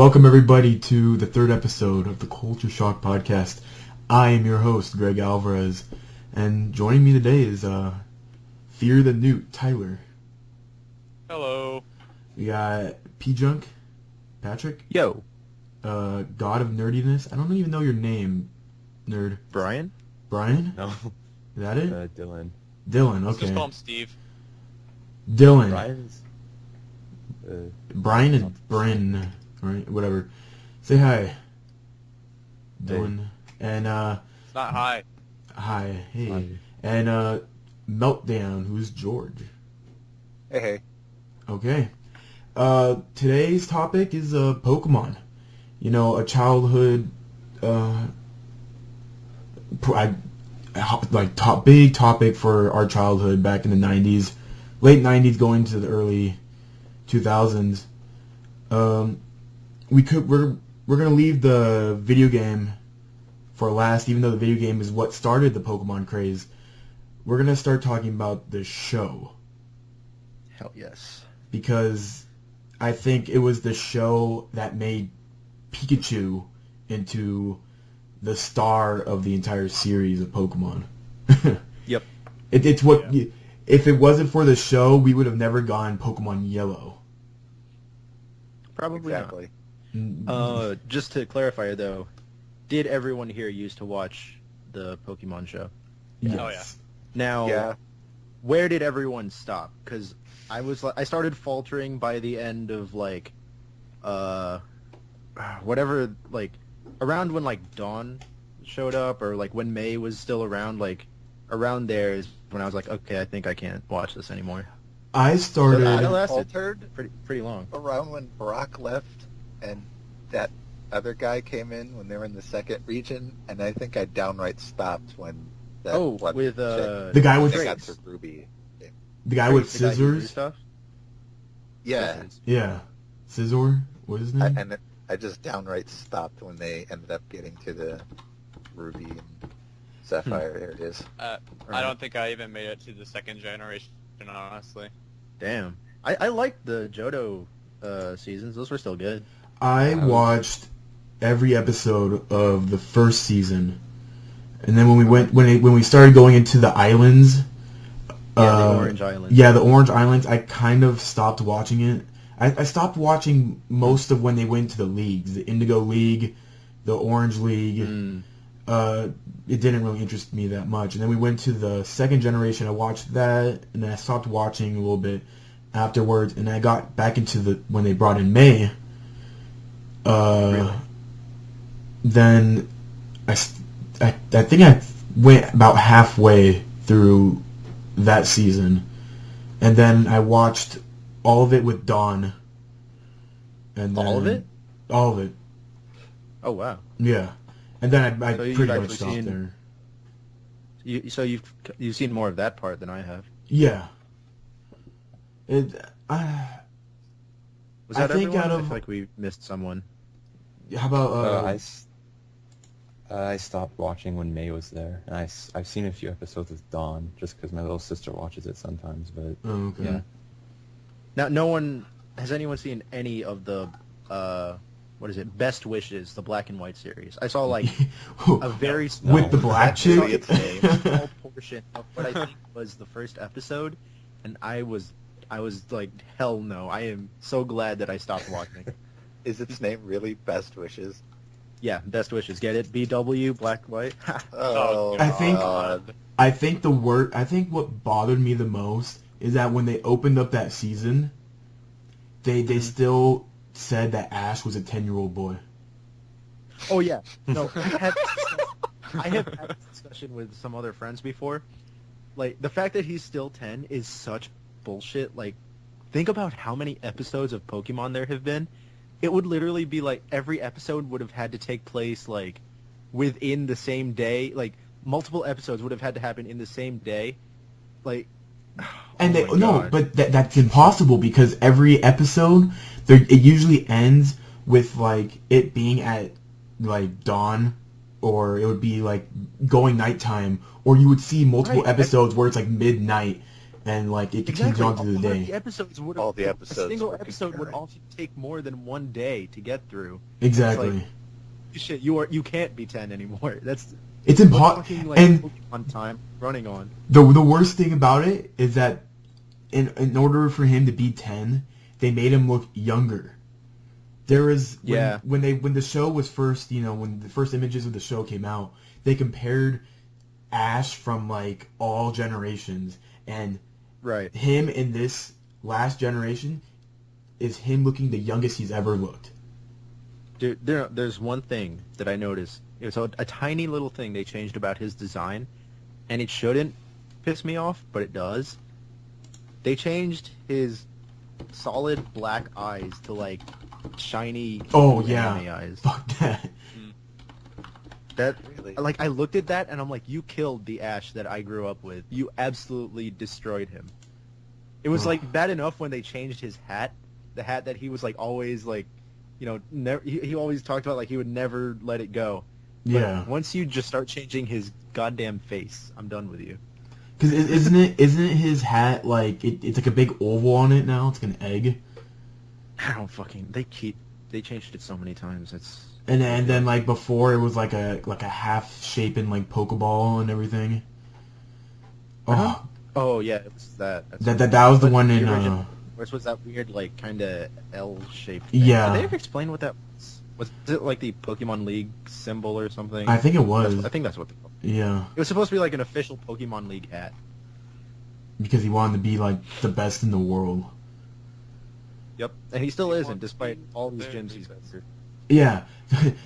Welcome everybody to the third episode of the Culture Shock Podcast. I am your host, Greg Alvarez, and joining me today is Fear the Newt, Tyler. Hello. We got PJunk, Patrick. Yo. GodofNerdiness. I don't even know your name, nerd. Brian? Brian? No. Is that it? Dylan. Dylan, Let's okay. just call him Steve. Dylan. Brian's... Brian is Bryn, right? Whatever. Say hi, Dylan. And It's not high. hi, hey. Hi. And Meldown, who's George. Hey. Okay. Today's topic is Pokemon. You know, a childhood, big topic for our childhood back in the 90s, late 90s going to the early 2000s. We're gonna leave the video game for last, even though the video game is what started the Pokemon craze. We're gonna start talking about the show. Hell yes. Because I think it was the show that made Pikachu into the star of the entire series of Pokemon. Yep. It's what... If it wasn't for the show, we would have never gotten Pokemon Yellow. Probably Exactly. not. Just to clarify, though, did everyone here used to watch the Pokemon show? Yes. Oh, yeah. Now, Yeah. where did everyone stop? Because I started faltering by the end of, whatever, around when, Dawn showed up, or, when May was still around, around there is when I was like, okay, I think I can't watch this anymore. I started... I I lasted faltered pretty long. around when Brock left and that other guy came in when they were in the second region, and I think I downright stopped when that one with chick- The guy with... they got to Ruby. The guy with The guy who drew scissors? stuff? Yeah. Scissors. Yeah. Scizor? What is his name? And I just downright stopped when they ended up getting to the Ruby and Sapphire areas. I don't think I even made it to the second generation, honestly. Damn. I liked the Johto seasons. Those were still good. I watched every episode of the first season, and then when we started going into the islands, The Orange Island. yeah, the Orange Islands, I kind of stopped watching it. I stopped watching most of when they went to the leagues, the Indigo League, the Orange League. It didn't really interest me that much, and then we went to the second generation. I watched that, and then I stopped watching a little bit afterwards, and I got back into when they brought in May. Really? Then I think I went about halfway through that season, and then I watched all of it with Dawn. And then, All of it? All of it. Oh, wow. Yeah. And then I So you've pretty much actually stopped seen- there. So you've seen more of that part than I have. Yeah. Was I that think everyone? out of- I feel like we missed someone. How about I stopped watching when May was there, and I've seen a few episodes with Dawn, just because my little sister watches it sometimes, but oh, okay. yeah. Now, has anyone seen any of the, Best Wishes, the Black and White series? I saw, a very small... With the black chick? a small portion of what I think was the first episode, and I was like, hell no, I am so glad that I stopped watching. Is its name really Best Wishes? Yeah, Best Wishes. Get it? BW, Black, White? Oh, I think- God. I think what bothered me the most is that when they opened up that season, they still said that Ash was a 10-year-old boy. Oh, yeah. No, I have had this discussion with some other friends before. The fact that he's still 10 is such bullshit. Think about how many episodes of Pokemon there have been. It would literally be every episode would have had to take place within the same day. Multiple episodes would have had to happen in the same day. And oh my God. but that's impossible because every episode, it usually ends with it being at dawn, or it would be going nighttime, or you would see multiple Right. episodes where it's midnight, and like it continues Exactly. on through the A lot of day. the episodes would All the a episodes single were episode would concurrent. often take more than one day to get through. Exactly. It's like, shit, you can't be 10 anymore. That's It's what impossible. fucking like And Pokemon time running on. the worst thing about it is that in order for him to be 10, they made him look younger. There was when the show was first, when the first images of the show came out, they compared Ash from like all generations, and Right. him in this last generation is him looking the youngest he's ever looked. Dude, there's one thing that I noticed. It was a tiny little thing they changed about his design, and it shouldn't piss me off, but it does. They changed his solid black eyes to like shiny Oh blue yeah, anime eyes. fuck that. That Really? like I looked at that and I'm like, you killed the Ash that I grew up with. You absolutely destroyed him. It was like bad enough when they changed his hat, the hat that he was like always like, never he always talked about like he would never let it go. But Yeah, once you just start changing his goddamn face, I'm done with you. because isn't it his hat like it's like a big oval on it now? It's like an egg. I don't fucking. They changed it so many times. It's And then like before it was like a half shapen like Pokeball and everything. Oh, oh yeah, it was that. that was the But one in original, which was that weird like kind of L shaped. Yeah. Did they ever explain what that was? Was it like the Pokemon League symbol or something? I think it was. I think that's what they called it. Yeah, It was supposed to be like an official Pokemon League hat. because he wanted to be like the best in the world. Yep, and he still He isn't, wants despite to be all these very gyms he's best. covered. Yeah,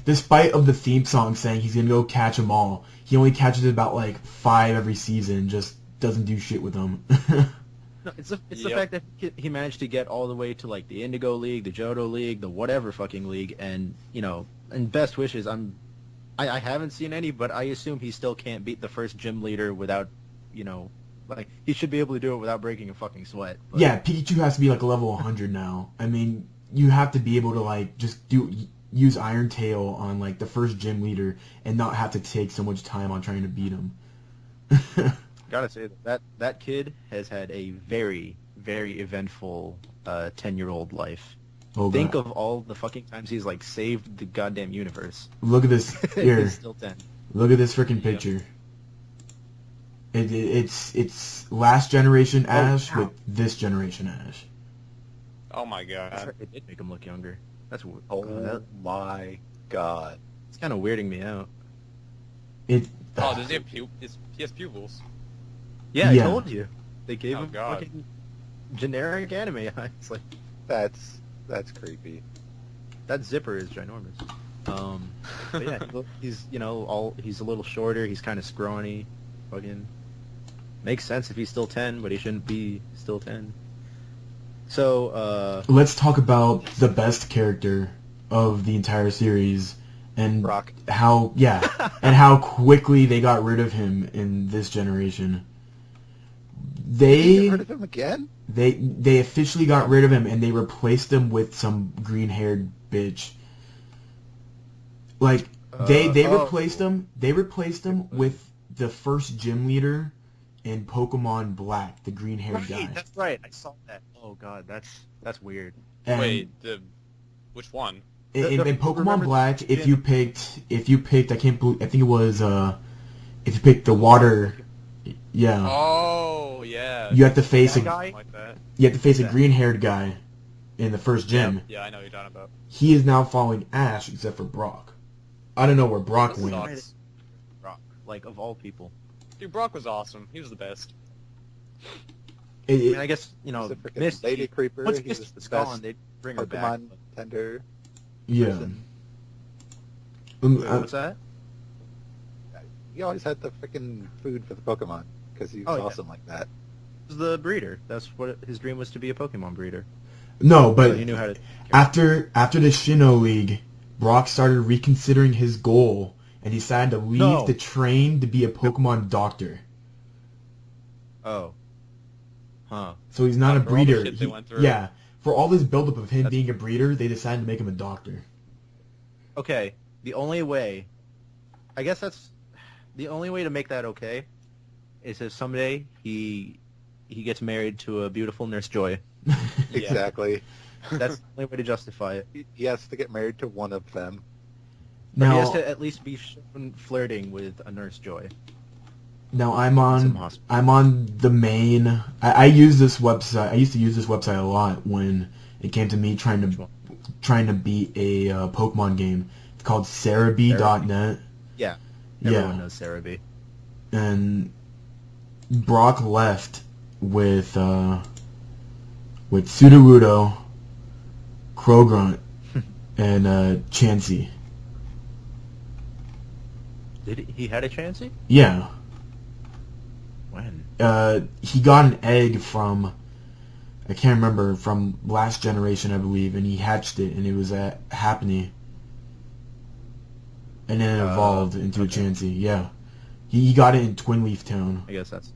despite of the theme song saying he's gonna go catch them all, he only catches about like 5 every season. Just doesn't do shit with them. No, it's the Yep. fact that he managed to get all the way to like the Indigo League, the Johto League, the whatever fucking league, and and best wishes. I haven't seen any, but I assume he still can't beat the first gym leader without, like he should be able to do it without breaking a fucking sweat. But, Yeah, Pikachu has to be like a level 100 now. I mean, you have to be able to like just use Iron Tail on like the first gym leader and not have to take so much time on trying to beat him. gotta say that kid has had a very, very eventful 10-year-old life. Oh, Think God. of all the fucking times he's like saved the goddamn universe. Look at this here. He's still 10. Look at this freaking picture. It's last generation Ash wow. with this generation Ash. Oh my god. It did make him look younger. That's Oh my god. it's kind of weirding me out. It. Oh, does he have he has pupils? Yeah, Yeah. I told you. They gave Oh, him God. fucking generic anime eyes. Like That's creepy. that zipper is ginormous. But yeah, he's he's a little shorter. He's kind of scrawny. Fucking makes sense if he's still 10, but he shouldn't be still 10. So Let's talk about the best character of the entire series and Brock. how and how quickly they got rid of him in this generation. Did you They get rid of him again? they officially got rid of him and they replaced him with some green-haired bitch. Like they replaced him. They replaced him with the first gym leader in Pokemon Black, the green-haired guy. That's right. I saw that. Oh god, that's weird. And Wait, which one? in Pokemon remember Black, the- if you picked, I think it was if you picked the water, yeah, Oh yeah. you have to face That a guy? Something like that. you have to face a Yeah. green-haired guy in the first gym. Yeah, I know what you're talking about. He is now following Ash, except for Brock. I don't know where Brock This went. sucks. Brock, like of all people. Dude, Brock was awesome. He was the best. I mean, I guess He's a freaking Misty. Lady Creeper. Once He was Misty's the gone, best they bring her back. Pokemon tender. Yeah. person. What's that? He always had the freaking food for the Pokemon because he was Oh, yeah. awesome like that. He was the breeder. That's what his dream was, to be a Pokemon breeder. No, So but he knew how to. after the Sinnoh League, Brock started reconsidering his goal and decided to leave No. the train to be a Pokemon doctor. Oh. Huh. So he's not a After all the breeder. shit they went through. Yeah. For all this buildup of him That's- being a breeder, they decided to make him a doctor. Okay. The only way, I guess that's the only way to make that okay, is if someday he he gets married to a beautiful Nurse Joy. Exactly. That's the only way to justify it. He has to get married to one of them. Or he has Now, to at least be shown flirting with a Nurse Joy. now Some hospital. I'm on the main. I use this website. I used to use this website a lot when it came to me trying to beat a Pokemon game. It's called Cerebi.net. Yeah. Yeah. Everyone knows Cerebi. And Brock left with Sudowoodo, Krogrunt, and Chansey. He had a Chansey? Yeah. When? He got an egg from, I can't remember, from last generation, I believe, and he hatched it, and it was at Happiny. And then it evolved into a Chansey, yeah. He got it in Twin Leaf Town. I guess that's...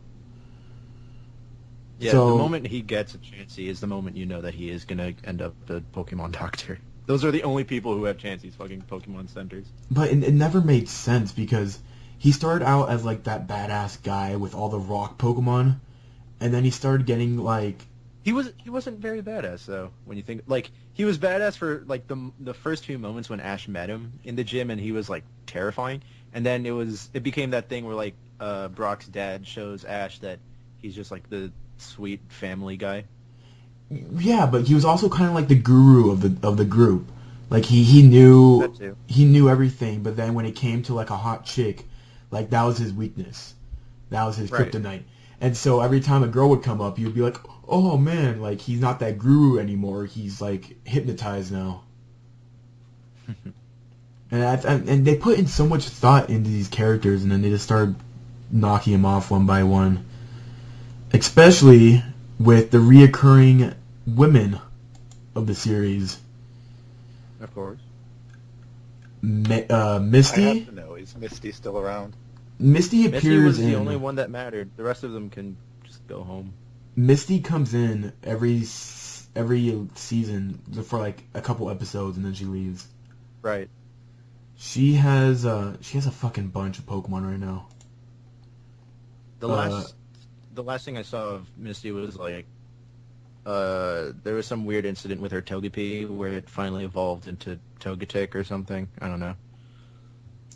Yeah, So- the moment he gets a Chansey is the moment you know that he is going to end up the Pokemon doctor. Those are the only people who have Chanseys, fucking Pokemon centers. But it never made sense because he started out as like that badass guy with all the rock Pokemon, and then he started getting like... He wasn't very badass though. When you think like he was badass for like the first few moments when Ash met him in the gym, and he was like terrifying. And then it became that thing where like Brock's dad shows Ash that he's just like the sweet family guy. Yeah, but he was also kind of like the guru of the group. Like he knew That too. he knew everything, but then when it came to like a hot chick, like that was his weakness. That was his Right. kryptonite. And so every time a girl would come up, you'd be like, "Oh man, like he's not that guru anymore. He's like hypnotized now." and they put in so much thought into these characters, and then they just started knocking him off one by one. Especially with the reoccurring women of the series. Of course. Misty? I have to know, is Misty still around? Misty appears Misty was in... the only one that mattered. The rest of them can just go home. Misty comes in every season for like a couple episodes, and then she leaves. Right. She has a fucking bunch of Pokemon right now. The last thing I saw of Misty was like there was some weird incident with her Togepi where it finally evolved into Togetic or something. I don't know.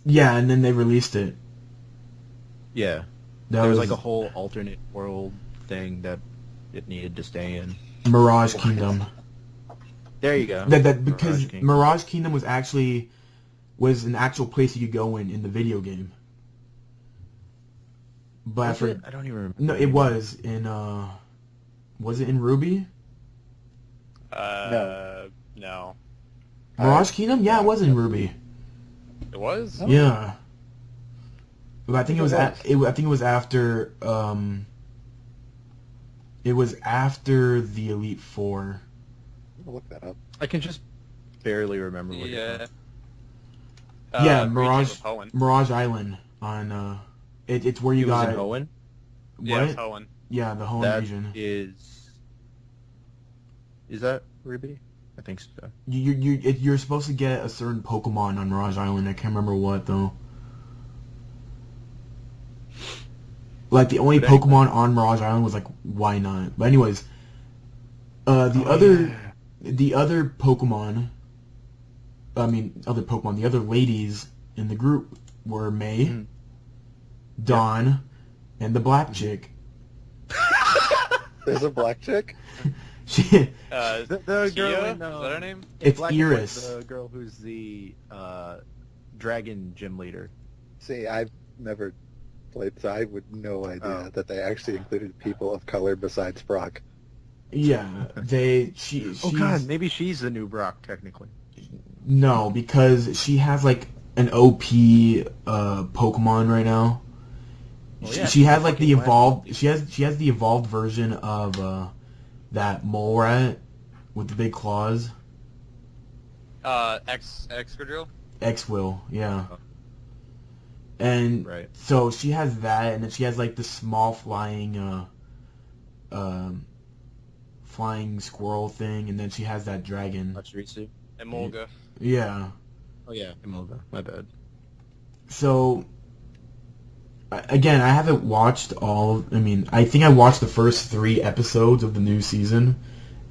Yeah, and then they released it. Yeah. That There was like a whole alternate world thing that it needed to stay in. Mirage Kingdom. There you go. That because Kingdom. Mirage Kingdom was an actual place you could go in the video game. But Was it? I don't even remember. No, it was in was it in Ruby? No. Mirage Kingdom? Yeah, it was in Ruby. It was? Yeah. But I think it was It I think it was after it was after the Elite Four. I'll look that up. I can just barely remember what it Yeah. was. Yeah, Region Mirage of Hoenn. Mirage Island on it's where you It was got in Hoenn? Yeah, what? Hoenn. Yeah, the Hoenn That region. is that Ruby? I think so. You're supposed to get a certain Pokemon on Mirage Island. I can't remember what though. Like the only But anyway. Pokemon on Mirage Island was like, why not? But anyways, the other Pokemon, the other ladies in the group were May, Mhm. Dawn, and the black chick. There's a black chick? She, The Kia? girl in, Is that her name? it's Black and White, Iris. the girl who's the dragon gym leader. See, I've never played, so I would no idea Oh. that they actually included people of color besides Brock. Yeah, she's Oh god, maybe she's the new Brock technically. no, because she has like an OP Pokemon right now. Well, she yeah, she has she's like the fucking evolved. She has the evolved version of that mole rat with the big claws. Excadrill? X-Will, yeah. And Right. so she has that, and then she has like the small flying squirrel thing, and then she has that dragon. Pachirisu. Emolga. Yeah. Oh yeah, Emolga. My bad. So again, I haven't watched all. I mean, I think I watched the first 3 episodes of the new season,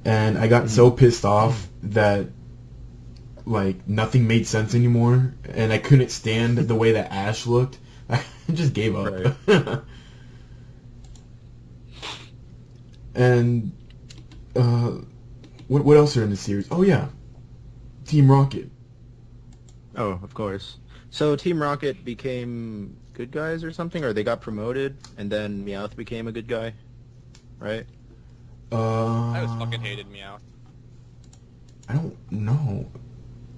and I got so pissed off that like nothing made sense anymore, and I couldn't stand the way that Ash looked. I just gave up. Right. And what else are in the series? Oh yeah, Team Rocket. Oh, of course. So Team Rocket became good guys or something, or they got promoted, and then Meowth became a good guy, right? I just fucking hated Meow. I don't know.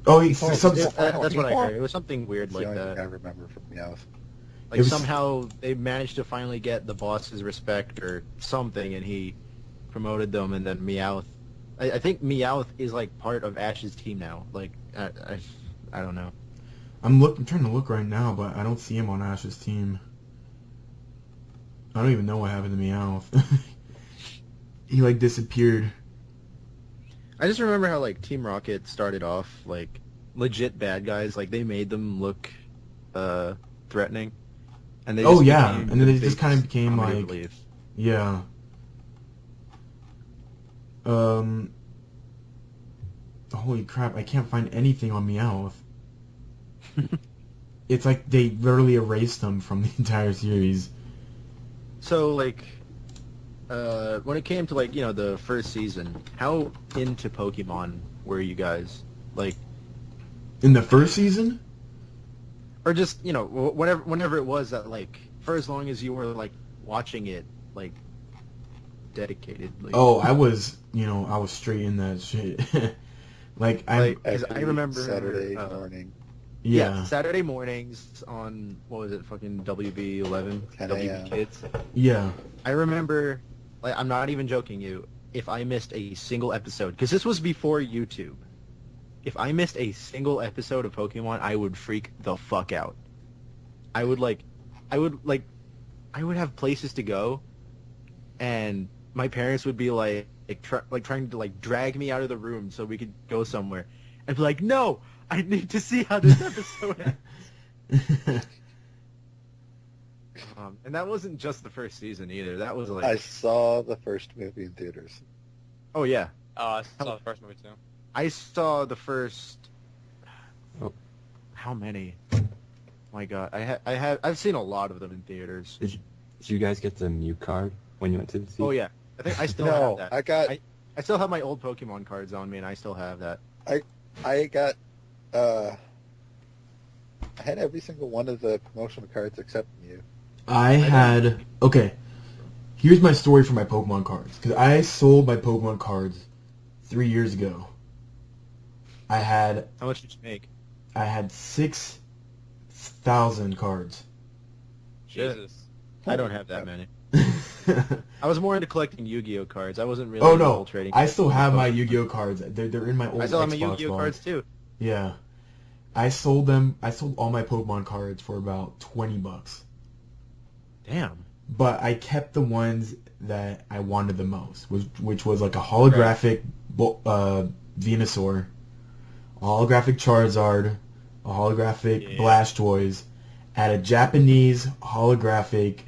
Oh, That's what I heard. It was something weird That's like the only thing I that. remember from Meowth. Like It was- somehow they managed to finally get the boss's respect or something, and he promoted them, and then Meowth. I think Meowth is like part of Ash's team now. Like I don't know. I'm trying to look right now, but I don't see him on Ash's team. I don't even know what happened to Meowth. He like disappeared. I just remember how like Team Rocket started off like legit bad guys. Like they made them look threatening, and they Oh, just yeah, became and then the they just big kind of became, comedy like- relief. Yeah. Holy crap! I can't find anything on Meowth. It's like they literally erased them from the entire series. So like, when it came to like the first season, how into Pokemon were you guys? Like, In the first season? or just whenever it was that like for as long as you were like watching it like dedicatedly. Oh, I was straight in that shit. Like, Like, 'cause I Every remember Saturday uh, morning, yeah, Saturday mornings on what was it, fucking WB11, 10 a.m. WB Kids. yeah. I remember, like, I'm not even joking you, if I missed a single episode, because this was before YouTube. If I missed a single episode of Pokemon, I would freak the fuck out. I would have places to go, and my parents would be like trying to like drag me out of the room so we could go somewhere, and be like, no, I need to see how this episode ends. And that wasn't just the first season either. That was like, I saw the first movie in theaters. oh yeah, I saw the first movie too. I saw the first. Oh. How many? My God, I've seen a lot of them in theaters. Did you guys get the Mew card when you went to the theater? Oh yeah, I think I still No, have that. I still have my old Pokemon cards on me, and I still have that. got I had every single one of the promotional cards except Mew. Okay, here's my story for my Pokemon cards. Because I sold my Pokemon cards 3 years ago. I had How much did you make? 6,000 cards. Shit. Jesus. I don't have that many. I was more into collecting Yu-Gi-Oh cards. I wasn't really Oh into no, whole trading. I still have my Pokemon. Yu-Gi-Oh cards. They're in my old I still have my Xbox Yu-Gi-Oh box. cards too. Yeah, I sold them. I sold all my Pokemon cards for about $20. Damn. But I kept the ones that I wanted the most, which was like a holographic Venusaur, a holographic Charizard, a holographic Blastoise, and a Japanese holographic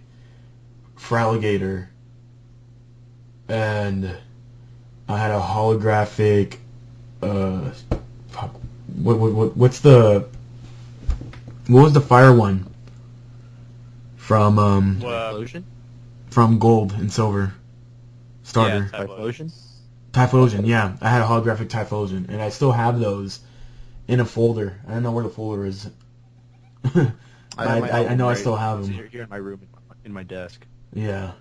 Fraligator, and I had a holographic. What was the fire one from Typhlosion? from Gold and Silver starter? Yeah, Typhlosion? Typhlosion, yeah. I had a holographic Typhlosion, and I still have those in a folder. I don't know where the folder is. I know I still have them. Here in my room, in my desk. Yeah.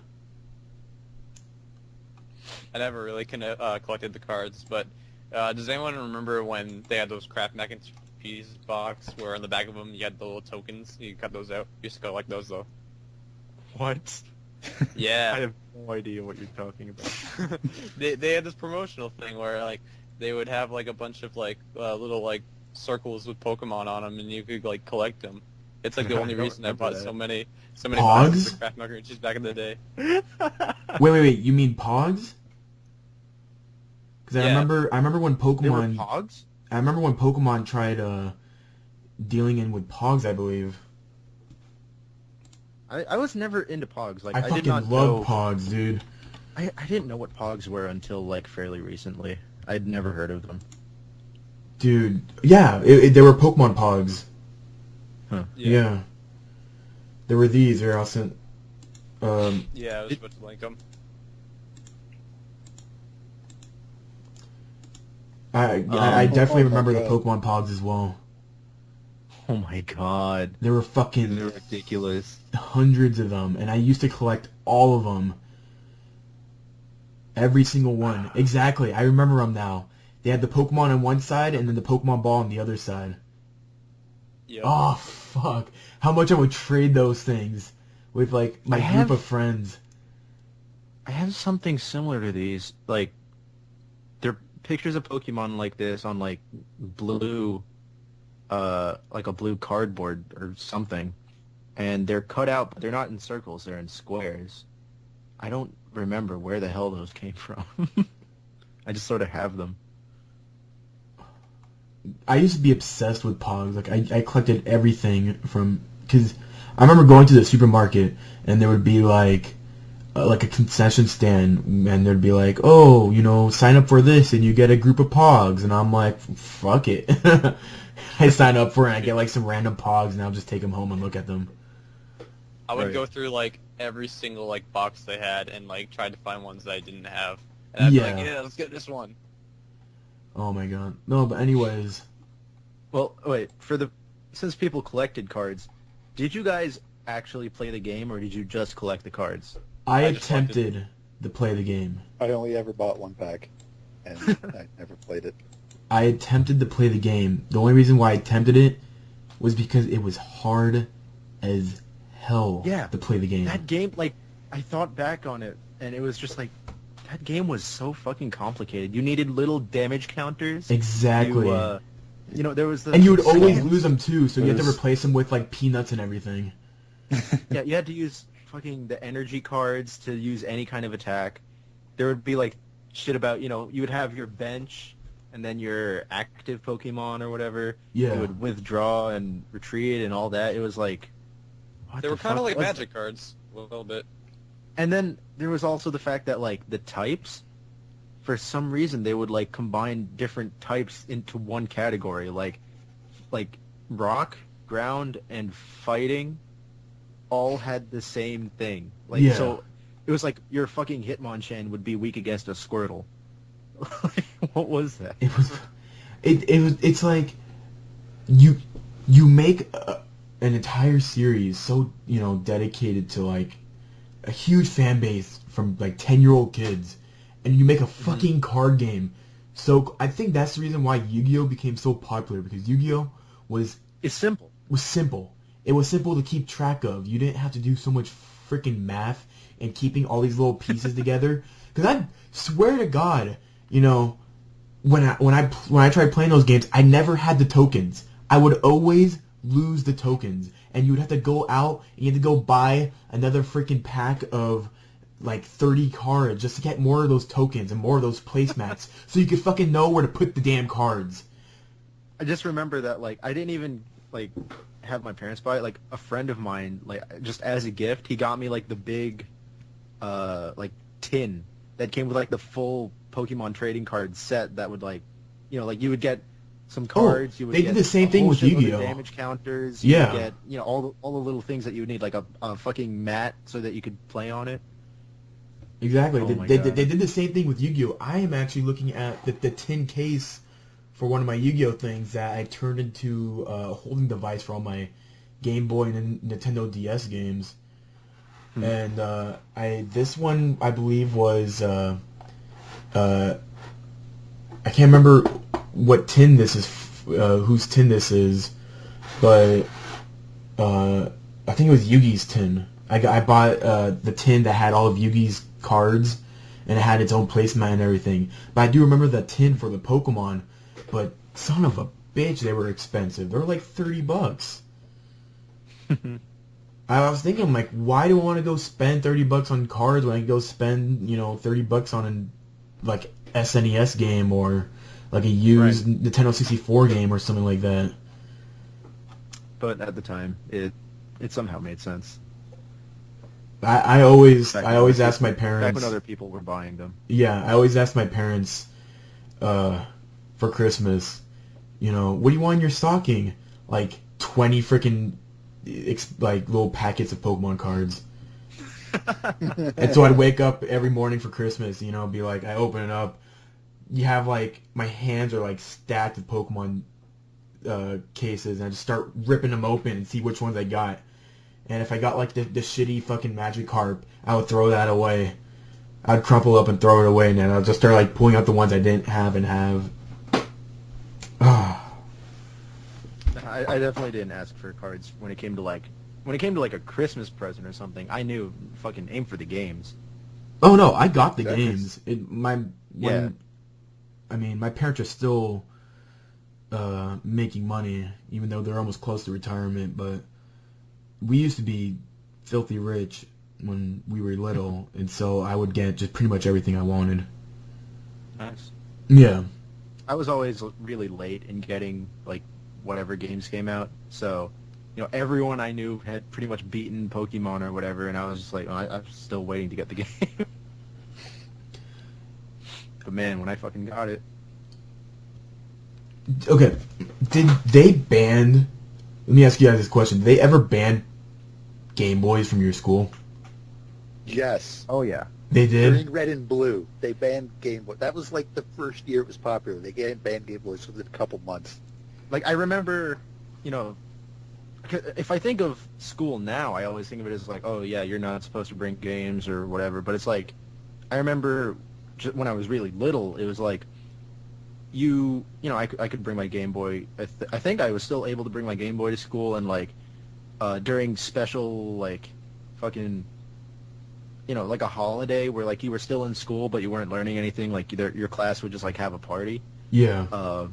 I never really collected the cards, but does anyone remember when they had those Kraft Mac and Cheese box where on the back of them you had the little tokens? You cut those out. You used to collect those though. What? Yeah. I have no idea what you're talking about. they had this promotional thing where like they would have like a bunch of like little like circles with Pokemon on them, and you could like collect them. It's like the only I don't reason I remember bought that. so many Pogs? boxes of Kraft Mac and Cheese back in the day. Wait. You mean Pogs? Because I Yeah. remember when They were Pokemon. Pogs? I remember when Pokemon tried dealing in with Pogs, I believe. I was never into Pogs. Like I I did fucking not love know. Pogs, dude. I didn't know what Pogs were until like fairly recently. I'd never heard of them. Dude, yeah, they were Pokemon Pogs. Huh. Yeah. There were these, or I'll send... Yeah, I was about to link them. I definitely oh my remember the God. Pokemon Pogs as well. Oh my god. There were fucking They're ridiculous. hundreds of them, and I used to collect all of them. Every single one. Exactly, I remember them now. They had the Pokemon on one side, and then the Pokemon ball on the other side. Yep. Oh, fuck. How much I would trade those things with, like, my group of friends. I have something similar to these. Like, they're pictures of Pokemon like this on, like, blue, like a blue cardboard or something. And they're cut out, but they're not in circles. They're in squares. I don't remember where the hell those came from. I just sort of have them. I used to be obsessed with Pogs. Like, I collected everything from... Because I remember going to the supermarket, and there would be, like a concession stand, and there'd be like, oh, you know, sign up for this, and you get a group of Pogs. And I'm like, fuck it. I sign up for it, and I get, like, some random Pogs, and I'll just take them home and look at them. I would Right. go through like every single like box they had and like try to find ones that I didn't have. And I'd be like, Yeah. yeah, let's get this one. Oh, my God. No, but anyways... Well, wait, since people collected cards, did you guys actually play the game, or did you just collect the cards? I I just liked it. attempted to play the game. I only ever bought one pack, and I never played it. I attempted to play the game. The only reason why I attempted it was because it was hard as hell Yeah. to play the game. That game, like, I thought back on it, and it was just like, that game was so fucking complicated. You needed little damage counters. Exactly. You know, there was the... And you would always scans. lose them too, so you had to There's- replace them with like peanuts and everything. Yeah, you had to use fucking the energy cards to use any kind of attack. There would be, like, shit about, you know, you would have your bench, and then your active Pokemon or whatever. Yeah. You would withdraw and retreat and all that. It was like... what They the were kind fuck of like was magic cards a little bit. And then there was also the fact that, like, the types, for some reason, they would, like, combine different types into one category. Like rock, ground, and fighting all had the same thing. Like, Yeah. so it was like your fucking Hitmonchan would be weak against a Squirtle. What was that? It was, it's like, you make an entire series so, you know, dedicated to like a huge fan base from like 10-year-old kids, and you make a fucking card game. So I think that's the reason why Yu-Gi-Oh became so popular, because Yu-Gi-Oh was It's simple. simple. It was simple to keep track of. You didn't have to do so much freaking math and keeping all these little pieces together. Because I swear to God, you know, when I tried playing those games, I never had the tokens. I would always lose the tokens, and you would have to go out and you had to go buy another freaking pack of like 30 cards just to get more of those tokens and more of those placemats so you could fucking know where to put the damn cards. I just remember that, like, I didn't even, like, have my parents buy it. Like, a friend of mine, like, just as a gift, he got me, like, the big, like, tin that came with, like, the full Pokemon trading card set that would, like, you know, like, you would get some cards. You would they get did the same a thing whole with shitload of Yu-Gi-Oh! damage counters. You Yeah. would get, you know, all the little things that you would need, like a fucking mat so that you could play on it. Exactly. Oh my They God. did the same thing with Yu-Gi-Oh! I am actually looking at the tin case for one of my Yu-Gi-Oh! Things that I turned into a holding device for all my Game Boy and Nintendo DS games. And this one, I believe, was... I can't remember what tin this is, whose tin this is, but I think it was Yugi's tin. I bought the tin that had all of Yugi's cards, and it had its own placemat and everything. But I do remember the tin for the Pokemon, but son of a bitch, they were expensive. They were like $30. I was thinking, like, why do I want to go spend $30 on cards when I can go spend, you know, $30 on like SNES game or like a used Nintendo 64 game or something like that. But at the time, it somehow made sense. I always Back ask my back parents. when other people were buying them. Yeah, I always ask my parents for Christmas, what do you want in your stocking? Like 20 freaking like little packets of Pokemon cards. And so I'd wake up every morning for Christmas, be like, I open it up. You have like, my hands are like stacked with Pokemon cases, and I just start ripping them open and see which ones I got. And if I got like the shitty fucking Magikarp, I would throw that away. I'd crumple up and throw it away, and then I'd just start like pulling out the ones I didn't have and have. I definitely didn't ask for cards when it came to like a Christmas present or something. I knew fucking aim for the games. Oh no, I got the That games. I mean, my parents are still making money, even though they're almost close to retirement. But we used to be filthy rich when we were little, and so I would get just pretty much everything I wanted. Nice. Yeah. I was always really late in getting like whatever games came out, so everyone I knew had pretty much beaten Pokemon or whatever, and I was just like, I'm still waiting to get the game. But man, when I fucking got it, Okay. Did they ban? Let me ask you guys this question: did they ever ban Game Boys from your school? Yes. oh yeah, They did. During Red and Blue, they banned Game Boy. That was like the first year it was popular. They banned Game Boys within a couple months. like I remember, if I think of school now, I always think of it as like, oh yeah, you're not supposed to bring games or whatever. But it's like, I remember when I was really little, it was like, I could bring my Game Boy. I think I was still able to bring my Game Boy to school, and like, during special like, fucking, like a holiday where like you were still in school but you weren't learning anything, like your class would just like have a party. Yeah.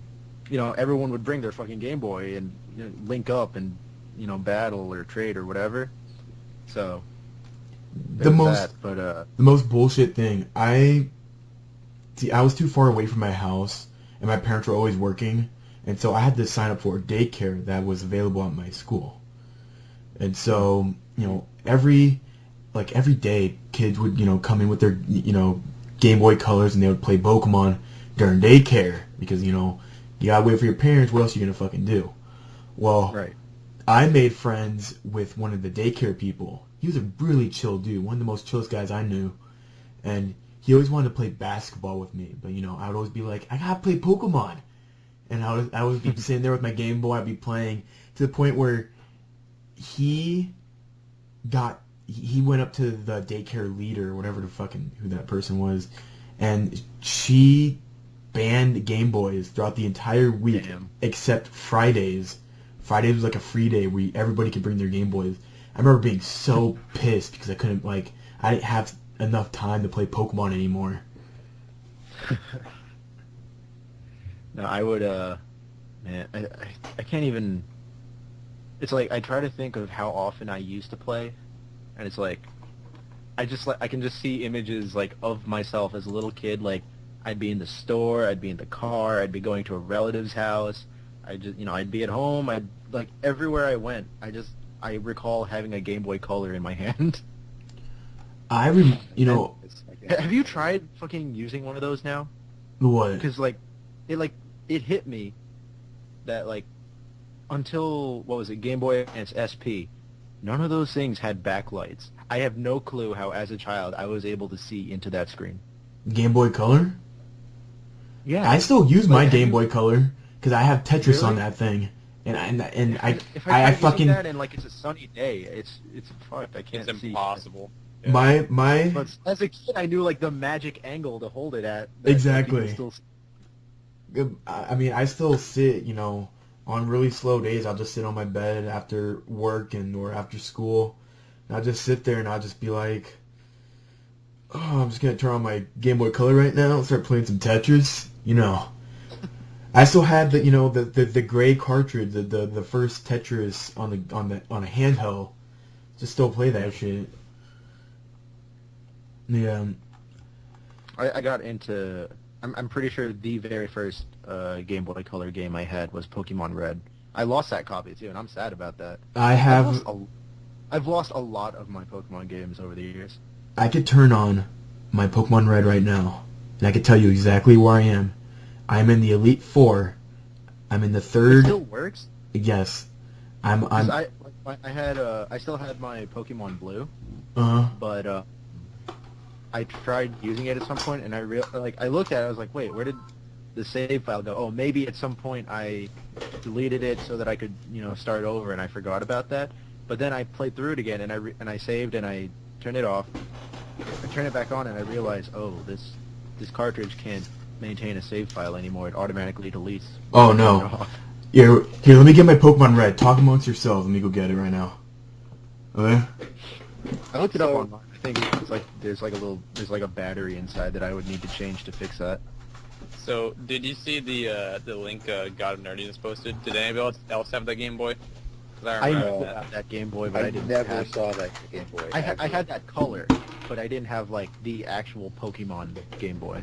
Everyone would bring their fucking Game Boy and link up and battle or trade or whatever. So The most bullshit thing. I was too far away from my house, and my parents were always working, and so I had to sign up for a daycare that was available at my school. And so, every day, kids would, come in with their, Game Boy Colors, and they would play Pokemon during daycare, because, you gotta wait for your parents. What else are you gonna fucking do? Well, right. I made friends with one of the daycare people. He was a really chill dude, one of the most chillest guys I knew. And he always wanted to play basketball with me, but I would always be like, I gotta play Pokemon. And I would be sitting there with my Game Boy, I'd be playing, to the point where he went up to the daycare leader, whatever who that person was, and she banned Game Boys throughout the entire week. Damn. Except Fridays. Fridays was like a free day where everybody could bring their Game Boys. I remember being so pissed because I didn't have enough time to play Pokemon anymore. No, I would, man, I can't even, it's like, I try to think of how often I used to play, and it's like, I can just see images, like, of myself as a little kid, like, I'd be in the store, I'd be in the car, I'd be going to a relative's house, I'd be at home, like, everywhere I went, I recall having a Game Boy Color in my hand. Have you tried fucking using one of those now? What? Because, it hit me that, like, until, what was it, Game Boy Advance SP, none of those things had backlights. I have no clue how, as a child, I was able to see into that screen. Game Boy Color? Yeah. I still use my Game Boy Color because I have Tetris on that thing, and if I I fucking that and like it's a sunny day, it's fucked. I can't It's see. impossible. Yeah. my But as a kid, I knew like the magic angle to hold it at. Exactly. Still... I mean, I still sit, on really slow days. I'll just sit on my bed after work or after school, and I'll just sit there and I'll just be like, oh, I'm just gonna turn on my Game Boy Color right now and start playing some Tetris. I still had the gray cartridge, the first Tetris on a handheld. Just still play that shit. Yeah. I got into. I'm pretty sure the very first Game Boy Color game I had was Pokemon Red. I lost that copy too, and I'm sad about that. I have I've lost a lot of my Pokemon games over the years. I could turn on my Pokemon Red right now, and I could tell you exactly where I am. I'm in the Elite Four. I'm in the It third. still works. Yes, I'm. 'Cause I still had my Pokemon Blue, Uh. but I tried using it at some point, and I looked at it. I was like, wait, where did the save file go? Oh, maybe at some point I deleted it so that I could, start over, and I forgot about that. But then I played through it again, and I saved, and I turned it off. I turned it back on, and I realized, oh, this cartridge can't maintain a save file anymore. It automatically deletes. Oh no. Here, let me get my Pokemon Red. Talk amongst yourselves. Let me go get it right now. Okay. I looked it up online. I think it's like there's like a battery inside that I would need to change to fix that. So, did you see the link God of Nerdiness posted? Did anybody else have that Game Boy? 'Cause I I remember know that. that Game Boy, but I didn't never have. saw that Game Boy. I had that color, but I didn't have like the actual Pokemon Game Boy.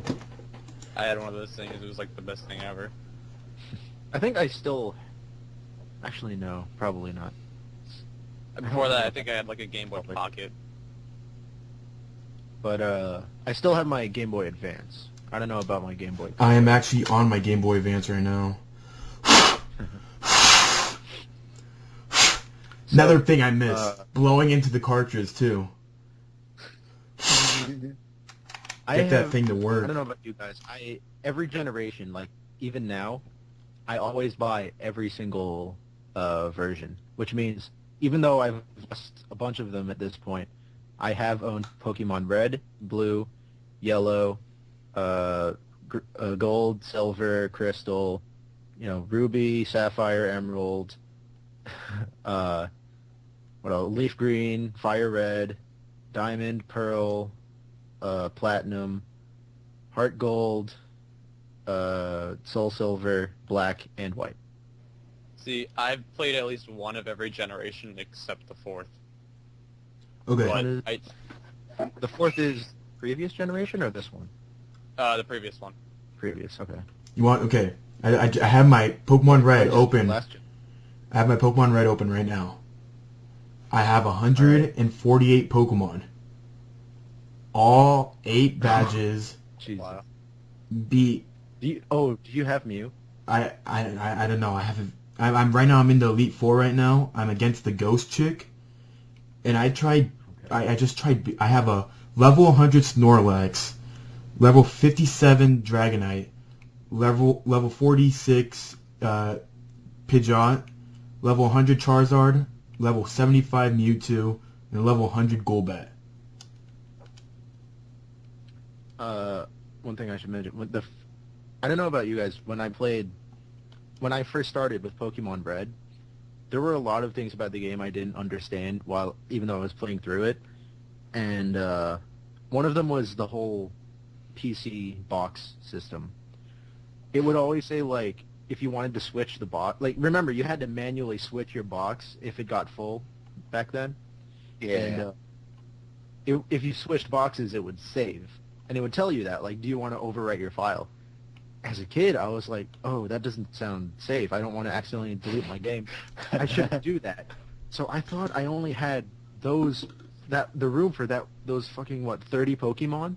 I had one of those things. It was like the best thing ever. I think I still. Actually, no, probably not. Before that, I think I had like a Game Boy Pocket. But I still have my Game Boy Advance. I don't know about my Game Boy. I am actually on my Game Boy Advance right now. Another thing I missed. Blowing into the cartridge, too. Get that thing to work. I don't know about you guys. Every generation, like even now, I always buy every single version, which means even though I've lost a bunch of them at this point, I have owned Pokemon Red, Blue, Yellow, Gold, Silver, Crystal, Ruby, Sapphire, Emerald, what else? Leaf Green, Fire Red, Diamond, Pearl, Platinum, Heart Gold, Soul Silver, Black, and White. See, I've played at least one of every generation except the fourth. Okay. But The fourth is previous generation or this one? the previous one. Previous, okay. You want? Okay. I have my Pokemon Red open. Last gen. I have my Pokemon Red open right now. I have 148 Pokemon. All 8 badges. Jesus. Wow. Beat. Do you have Mew? I don't know. I haven't. I'm right now. I'm in the Elite Four right now. I'm against the Ghost Chick, and I tried. I just tried. I have a level 100 Snorlax, level 57 Dragonite, level 46 Pidgeot, level 100 Charizard, level 75 Mewtwo, and level 100 Golbat. One thing I should mention, I don't know about you guys, when I first started with Pokemon Red, there were a lot of things about the game I didn't understand even though I was playing through it, and one of them was the whole PC box system. It would always say, like, if you wanted to switch the box, like, remember, you had to manually switch your box if it got full back then. Yeah. And if you switched boxes, it would save. And it would tell you that, like, do you want to overwrite your file? As a kid, I was like, oh, that doesn't sound safe. I don't want to accidentally delete my game. I shouldn't do that. So I thought I only had the room for those fucking, 30 Pokemon?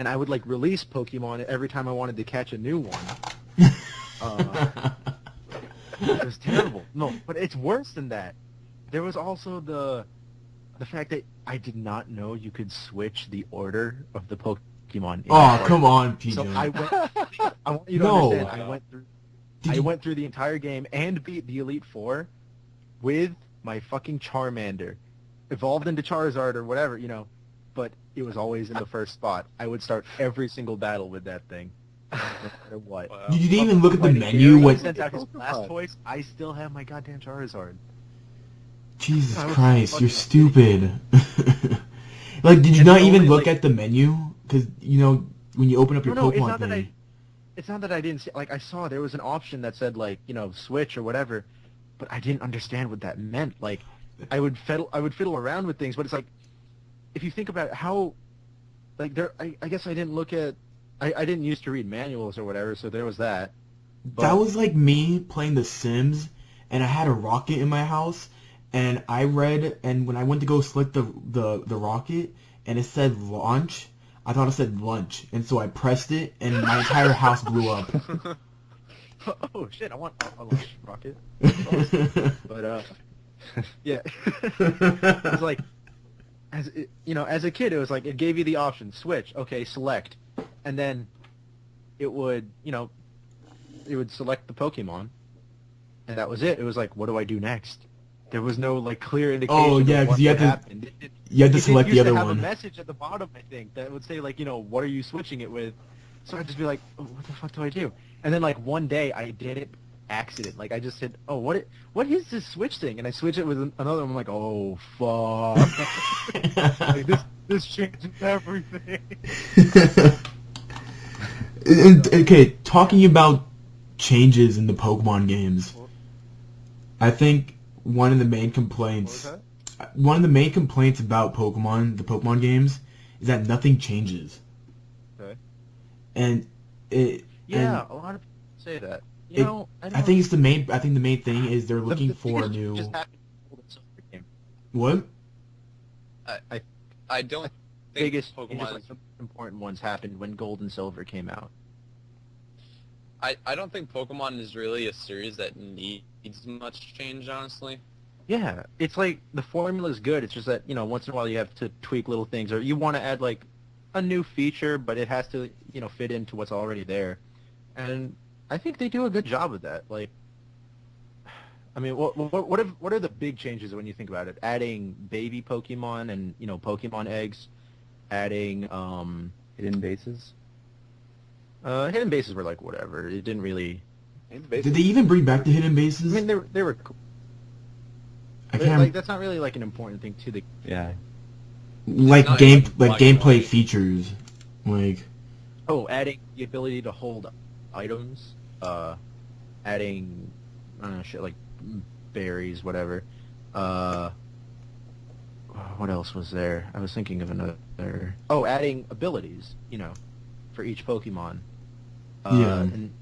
And I would, like, release Pokemon every time I wanted to catch a new one. It was terrible. No, but it's worse than that. There was also the fact that I did not know you could switch the order of the Pokemon. Oh, come on, PJunk. So I want you to No. understand. I went through the entire game and beat the Elite Four with my fucking Charmander, evolved into Charizard or whatever, but it was always in the first spot. I would start every single battle with that thing, no matter what. Wow. You didn't even look at the When menu. Gary What? sent out his Blastoise, I still have my goddamn Charizard. Jesus I was Christ, fucking you're stupid. Like, did you And not the even only, look like- at the menu? Because, when you open up your No, it's Pokemon not that thing... It's not that I didn't see, like, I saw there was an option that said, like, switch or whatever, but I didn't understand what that meant. Like, I would fiddle around with things, but it's like, if you think about how, like, I guess I didn't look at, I didn't used to read manuals or whatever, so there was that. But, That was like me playing The Sims, and I had a rocket in my house, and when I went to go select the rocket, and it said launch, I thought it said lunch, and so I pressed it, and my entire house blew up. Oh shit! I want a launch rocket. Awesome. But yeah, it was like, as a kid, it was like it gave you the option: switch, okay, select, and then it would select the Pokemon, and that was it. It was like, what do I do next? There was no like clear indication. Oh yeah, because you had to select the other have one. A message at the bottom, I think, that would say like, what are you switching it with? So I'd just be like, oh, what the fuck do I do? And then like one day I did it accident. Like I just said, oh, what is this switch thing? And I switch it with another one. I'm like, oh fuck, like, this changes everything. Okay, talking about changes in the Pokemon games, I think one of the main complaints about the Pokemon games, is that nothing changes. Okay. And a lot of people say that. I think the main thing is they're looking for a new. Just happened in Gold and Silver game. What? I don't think Biggest Pokemon. changes, like, the important ones happened when Gold and Silver came out. I don't think Pokemon is really a series that needs much change, honestly. Yeah, it's like the formula is good. It's just that once in a while you have to tweak little things, or you want to add like a new feature, but it has to fit into what's already there. And I think they do a good job of that. Like, I mean, what are the big changes when you think about it? Adding baby Pokemon and Pokemon eggs, adding Hidden bases? hidden bases were like whatever. It didn't really. Did they even bring back the hidden bases? I mean, they were cool. I can't. Like that's not really like an important thing to the. Yeah. Like Not game, even like black gameplay and white. features, like. Oh, adding the ability to hold items. Adding, I don't know, shit like berries, whatever. What else was there? I was thinking of another. Oh, adding abilities, for each Pokemon. Yeah. And,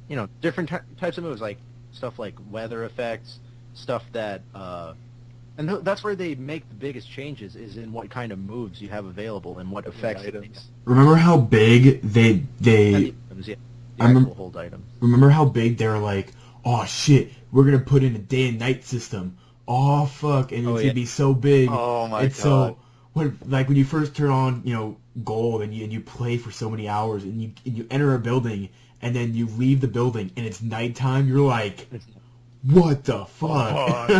different types of moves, like stuff like weather effects, stuff that, and that's where they make the biggest changes, is in what kind of moves you have available and what effects items. Remember how big they And the items, yeah. The I remem- actual hold items. remember how big they were like, oh shit, we're gonna put in a day and night system. Oh fuck, and it's Oh, yeah. gonna be so big. Oh my It's god. so when you first turn on gold and you play for so many hours and you enter a building and then you leave the building and it's nighttime, you're like, what the fuck?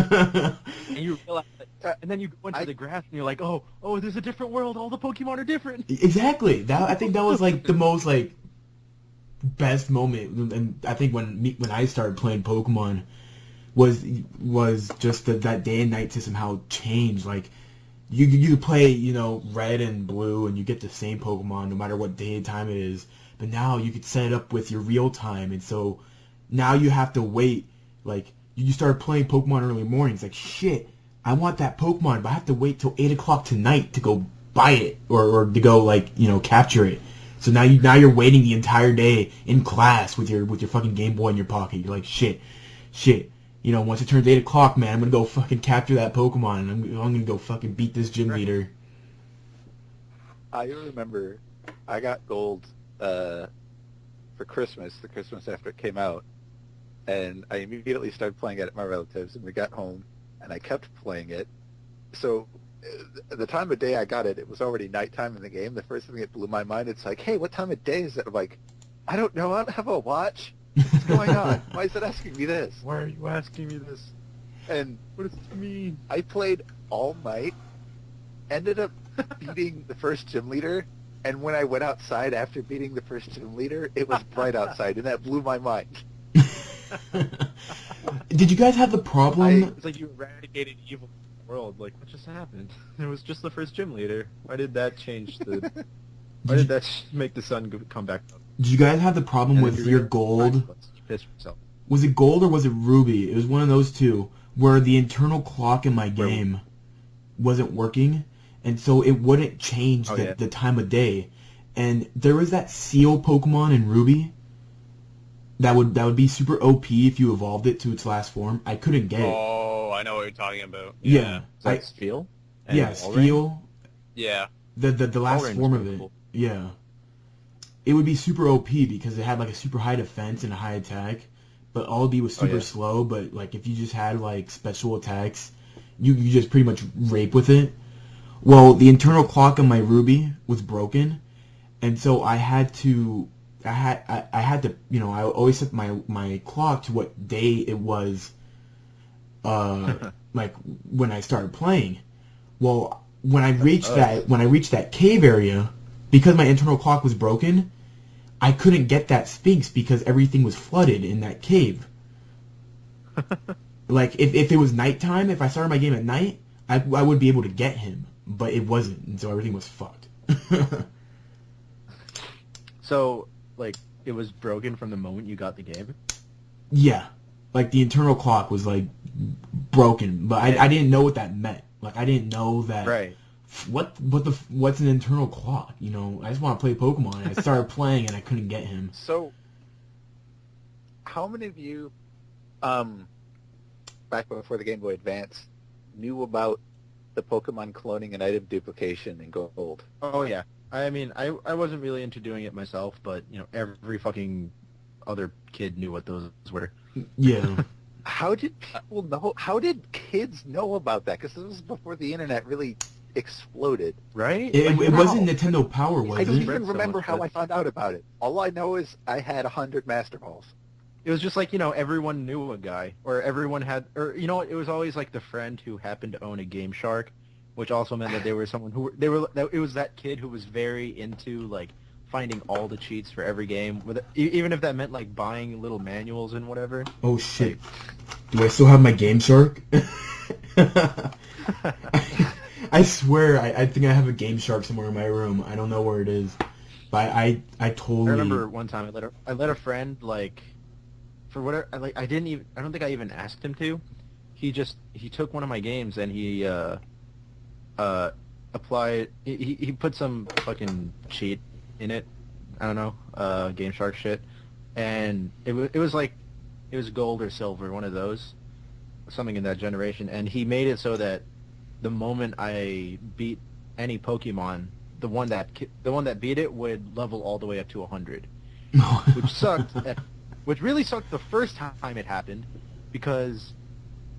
And you realize that, and then you go into the grass and you're like, oh, there's a different world. All the Pokemon are different. Exactly. I think that was like the most like best moment, and I think when I started playing Pokemon was just that day and night system, how it changed. Like you play red and blue and you get the same Pokemon no matter what day and time it is, but now you could set it up with your real time, and so now you have to wait. Like you start playing Pokemon early mornings, like shit, I want that Pokemon, but I have to wait till 8 o'clock tonight to go buy it or to go capture it. So now you're waiting the entire day in class with your fucking Game Boy in your pocket. You're like shit. Once it turns 8 o'clock, man, I'm gonna go fucking capture that Pokemon, and I'm gonna go fucking beat this gym leader. I remember I got gold for Christmas, the Christmas after it came out, and I immediately started playing it at my relatives, and we got home, and I kept playing it. So the time of day I got it, it was already nighttime in the game. The first thing that blew my mind, it's like, hey, what time of day is it? I'm like, I don't know, I don't have a watch. What's going on? Why is it asking me this? Why are you asking me this? And What does it mean? I played all night, ended up beating the first gym leader, and when I went outside after beating the first gym leader, it was bright outside, and that blew my mind. Did you guys have the problem? It's like you eradicated evil from the world. Like, what just happened? It was just the first gym leader. Why did that change the... Why did that make the sun come back up? Did you guys have the problem And with if your you gold? You pissed yourself. Was it gold or was it ruby? It was one of those two, where the internal clock in my game wasn't working, and so it wouldn't change the time of day. And there was that seal Pokemon in Ruby that would be super OP if you evolved it to its last form. I couldn't get it. Oh, I know what you're talking about. Yeah. Is that Steel? Yeah, Steel. Yeah. The last Rain form was of pretty it. cool. Yeah. It would be super OP because it had like a super high defense and a high attack, but all B was super slow. But like if you just had like special attacks, you just pretty much rape with it. Well, the internal clock on my Ruby was broken, and so I had to, I always set my clock to what day it was, like when I started playing. Well, when I reached that cave area, because my internal clock was broken, I couldn't get that Sphinx because everything was flooded in that cave. Like if it was nighttime, if I started my game at night, I would be able to get him. But it wasn't, and so everything was fucked. So, like, it was broken from the moment you got the game? Yeah. Like, the internal clock was, like, broken. But I didn't know what that meant. Like, I didn't know that... Right. What's an internal clock? You know, I just want to play Pokemon. And I started playing, and I couldn't get him. So, how many of you, back before the Game Boy Advance, knew about the Pokemon cloning and item duplication in Gold? Oh, yeah. I mean, I wasn't really into doing it myself, but, you know, every fucking other kid knew what those were. Yeah. How did people know? How did kids know about that? Because this was before the internet really exploded. Right? It wasn't Nintendo Power, was I don't it? even remember how I I found out about it. All I know is I had 100 Master Balls. It was just like, you know, everyone knew a guy, or everyone had, or, you know, it was always like the friend who happened to own a Game Shark, which also meant that they were someone who, it was that kid who was very into, like, finding all the cheats for every game, even if that meant, like, buying little manuals and whatever. Oh, shit. Do I still have my Game Shark? I swear, I think I have a Game Shark somewhere in my room. I don't know where it is. But I totally... I remember one time I let a friend, like... For whatever, I don't think I even asked him to. He took one of my games and he applied. He put some fucking cheat in it. I don't know, Game Shark shit, and it was gold or silver, one of those, something in that generation. And he made it so that the moment I beat any Pokemon, the one that beat it would level all the way up to 100, which sucked. Which really sucked the first time it happened, because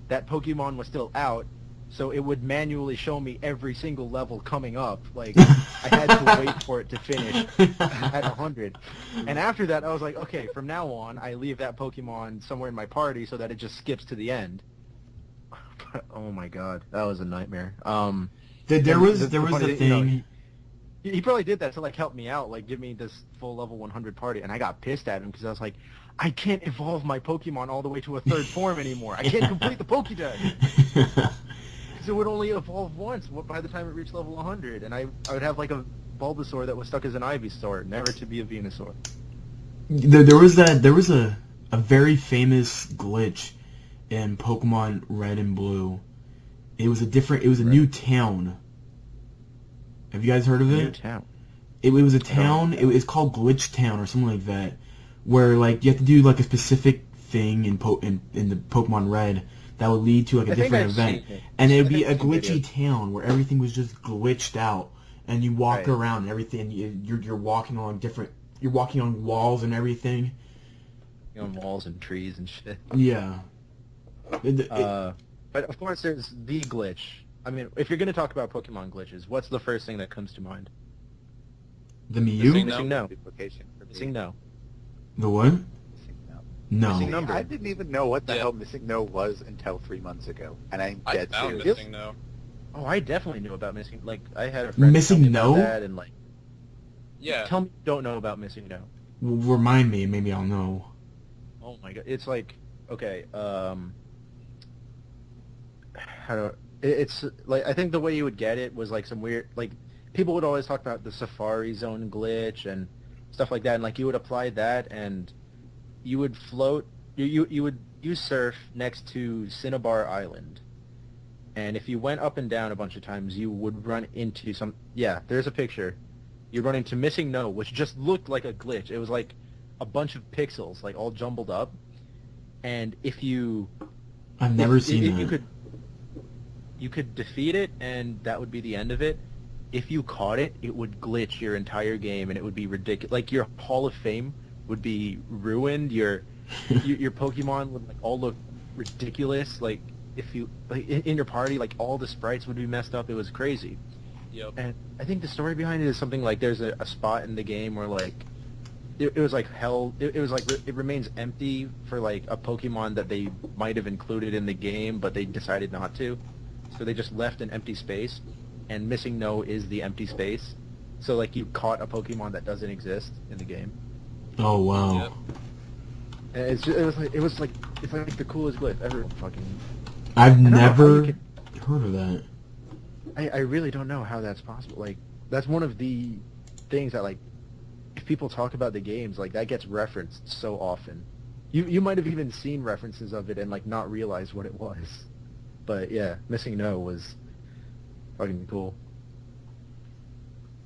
that Pokemon was still out, so it would manually show me every single level coming up. Like, I had to wait for it to finish at 100. And after that, I was like, okay, from now on, I leave that Pokemon somewhere in my party so that it just skips to the end. But, oh my god, that was a nightmare. There was a funny thing... You know, he probably did that to, like, help me out, like, give me this full level 100 party, and I got pissed at him because I was like, I can't evolve my Pokemon all the way to a third form anymore. I can't complete the Pokédex. Because it would only evolve once by the time it reached level 100, and I would have, like, a Bulbasaur that was stuck as an Ivysaur, never to be a Venusaur. There was a very famous glitch in Pokemon Red and Blue. It was a new town. Have you guys heard of it? New town. It was a town. It's called Glitch Town or something like that, where like you have to do like a specific thing in the Pokemon Red that would lead to like a different event, and it would be a glitchy town where everything was just glitched out, and you walk around and everything. You're walking along You're walking on walls and everything. On walls and trees and shit. Yeah. But of course, there's the glitch. I mean, if you're going to talk about Pokemon glitches, what's the first thing that comes to mind? The Mew? Missing no. Duplication for me. Missing no. The what? Missing no. No. Missing number. I didn't even know what the hell Missing No was until 3 months ago, and I'm dead found serious. Missing No. Oh, I definitely knew about Missing. Like, I had a friend Missing tell me No? about that, and like, Yeah. tell me you don't know about Missing No. Remind me, maybe I'll know. Oh my god, it's like, okay, it's like, I think the way you would get it was like some weird, like, people would always talk about the Safari Zone glitch and stuff like that, and like you would apply that and you would float, you surf next to Cinnabar Island, and if you went up and down a bunch of times, you would run into some, there's a picture, you run into Missing No, which just looked like a glitch. It was like a bunch of pixels, like all jumbled up, and if you... I've never seen that. you could defeat it, and that would be the end of it. If you caught it, it would glitch your entire game, and it would be ridiculous. Like, your Hall of Fame would be ruined. Your Pokemon would, like, all look ridiculous. Like, if you, like, in your party, like, all the sprites would be messed up. It was crazy. Yep. And I think the story behind it is something like there's a spot in the game where, like, it was like hell. It was like it remains empty for, like, a Pokemon that they might have included in the game, but they decided not to. So they just left an empty space, and Missing No is the empty space. So, like, you caught a Pokemon that doesn't exist in the game. Oh wow. Yep. And it was like the coolest glitch ever. Fucking. I've I don't know how never you heard of that. I really don't know how that's possible. Like, that's one of the things that, like, if people talk about the games, like, that gets referenced so often. You might have even seen references of it and, like, not realized what it was. But yeah, Missing No was fucking cool.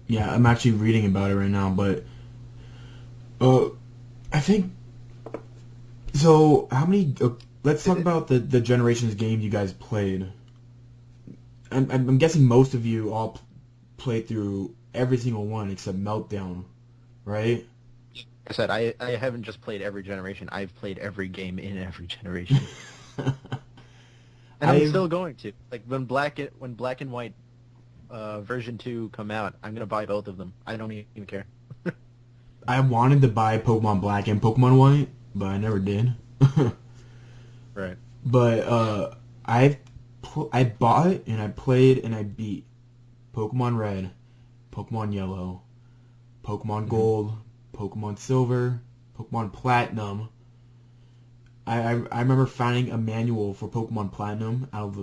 Yeah, I'm actually reading about it right now, but I think so. How many? Let's talk about the Generations game you guys played. I'm guessing most of you all played through every single one except Meltdown, right? Like I said, I haven't just played every generation. I've played every game in every generation. And I'm still going to. Like, when Black and White version 2 come out, I'm gonna buy both of them. I don't even care. I wanted to buy Pokemon Black and Pokemon White, but I never did. Right. But I bought it and I played and I beat Pokemon Red, Pokemon Yellow, Pokemon Gold, Pokemon Silver, Pokemon Platinum. I remember finding a manual for Pokemon Platinum out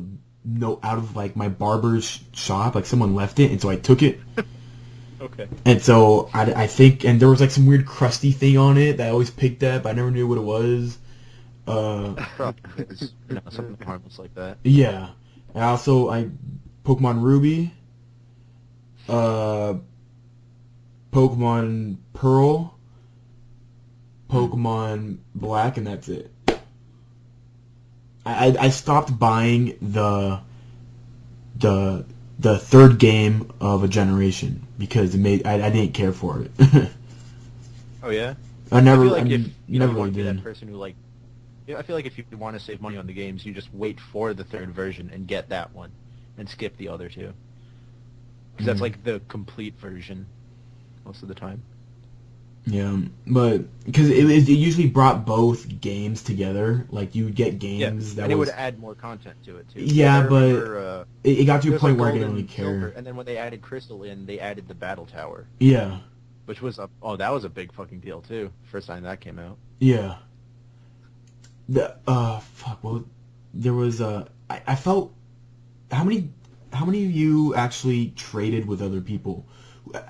of like my barber's shop. Like, someone left it, and so I took it. Okay. And so I think, and there was like some weird crusty thing on it that I always picked up. I never knew what it was. Probably is, something harmless like that. Yeah. And also, Pokemon Ruby, Pokemon Pearl, Pokemon Black, and that's it. I stopped buying the third game of a generation because I didn't care for it. Oh yeah. I never feel like if you never don't want really to be did. that person who, like, I feel like if you want to save money on the games, you just wait for the third version and get that one, and skip the other two, because that's like the complete version most of the time. Yeah, but because it usually brought both games together. Like, you would get games that and it was... would add more content to it too. Yeah, I but remember, it got to a there's, point like, where I Gold didn't really and Silver, care. and then when they added Crystal in, they added the Battle Tower, Yeah, which was that was a big fucking deal too. First time that came out. yeah. Well, there was I felt... How many of you actually traded with other people?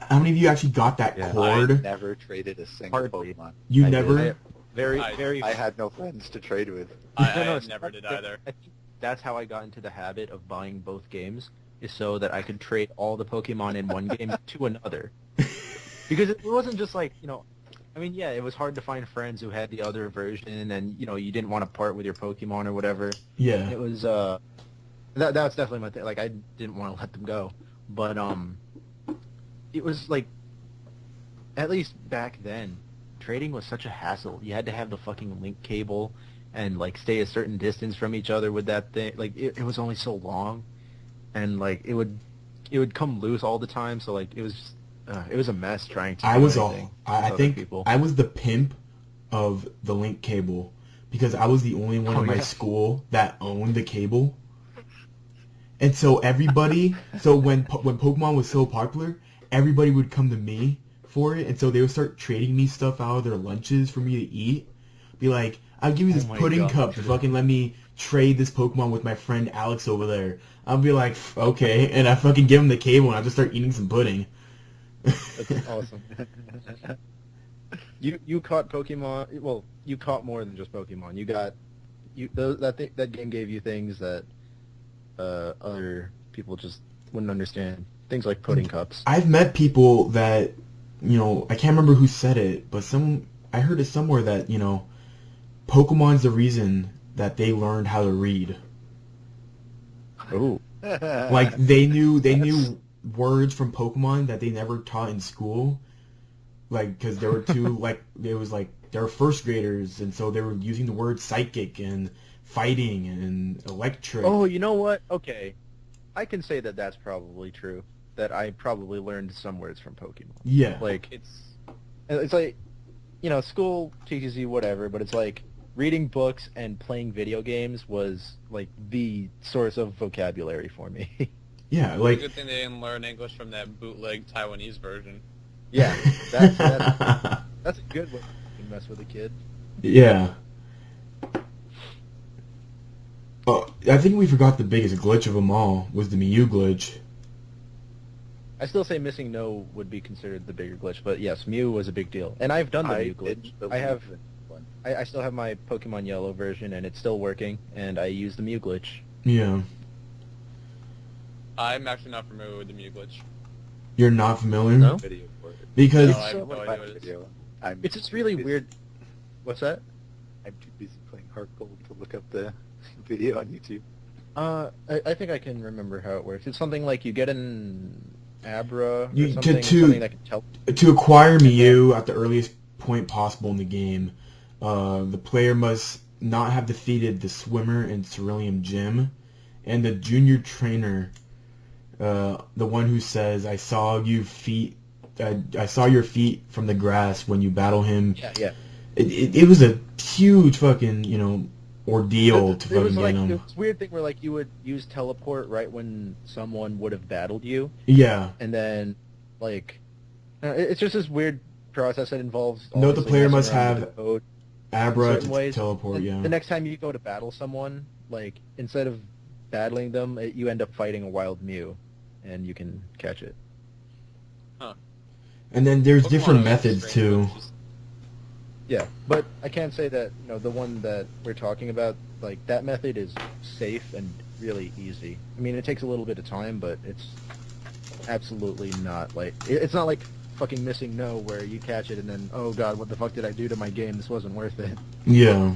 How many of you actually got that Yeah, cord? I never traded a single Hardly. Pokemon. You I never? did. Very. I had no friends to trade with. I never did either. I think that's how I got into the habit of buying both games, is so that I could trade all the Pokemon in one game to another. Because it wasn't just like, I mean, yeah, it was hard to find friends who had the other version, and, you didn't want to part with your Pokemon or whatever. Yeah. It was, that's definitely my thing. Like, I didn't want to let them go. But, it was, like, at least back then, trading was such a hassle. You had to have the fucking link cable and, like, stay a certain distance from each other with that thing. Like, it was only so long, and, like, it would come loose all the time, so, like, it was a mess trying to do anything I with think other people. I was the pimp of the link cable because I was the only one in my yeah. school that owned the cable. And so everybody, when Pokemon was so popular, everybody would come to me for it, and so they would start trading me stuff out of their lunches for me to eat. Be like, I'll give you this Oh my pudding God. cup to fucking let me trade this Pokemon with my friend Alex over there. I'll be like, okay, and I fucking give him the cable, and I just start eating some pudding. That's awesome. You caught Pokemon. Well, you caught more than just Pokemon. That game gave you things that other people just wouldn't understand. Things like pudding cups. I've met people that, I can't remember who said it, but I heard it somewhere that, Pokemon's the reason that they learned how to read. Oh. Like they knew words from Pokemon that they never taught in school. Like because there were two like it was like they were first graders, and so they were using the word psychic and fighting and electric. Oh, you know what? Okay, I can say that that's probably true. That I probably learned some words from Pokemon. Yeah. Like It's like, you know, school teaches you whatever, but it's like reading books and playing video games was like the source of vocabulary for me. Yeah, it's a like good thing they didn't learn English from that bootleg Taiwanese version. Yeah, that's a good way to mess with a kid. yeah. Oh, I think we forgot the biggest glitch of them all was the Mew glitch. I still say missing no would be considered the bigger glitch, but yes, Mew was a big deal. And I've done the Mew glitch. I still have my Pokemon Yellow version, and it's still working, and I use the Mew glitch. Yeah. I'm actually not familiar with the Mew glitch. You're not familiar? No? Video for it. Because No, I have no idea what it is. Video. It's just really weird. What's that? I'm too busy playing Heart Gold to look up the video on YouTube. I think I can remember how it works. It's something like you get an Abra or You- something, to- something that can tell. to acquire Mew at the earliest point possible in the game, the player must not have defeated the swimmer in Cerulean Gym, and the junior trainer, the one who says, I saw your feet from the grass when you battle him. Yeah. It was a huge fucking, ordeal to There was fucking like get him. this weird thing where like you would use teleport right when someone would have battled you, Yeah. and then like it's just this weird process that involves. No, the obviously player messing must around have with the code Abra certain to ways. teleport, And yeah. The next time you go to battle someone, like instead of battling them, you end up fighting a wild Mew, and you can catch it. And then there's Pokemon different is methods strange, too. but it's just- Yeah, but I can't say that the one that we're talking about, like that method is safe and really easy. I mean, it takes a little bit of time, but it's absolutely not like it's not like fucking missing no where you catch it and then oh god, what the fuck did I do to my game? This wasn't worth it. Yeah.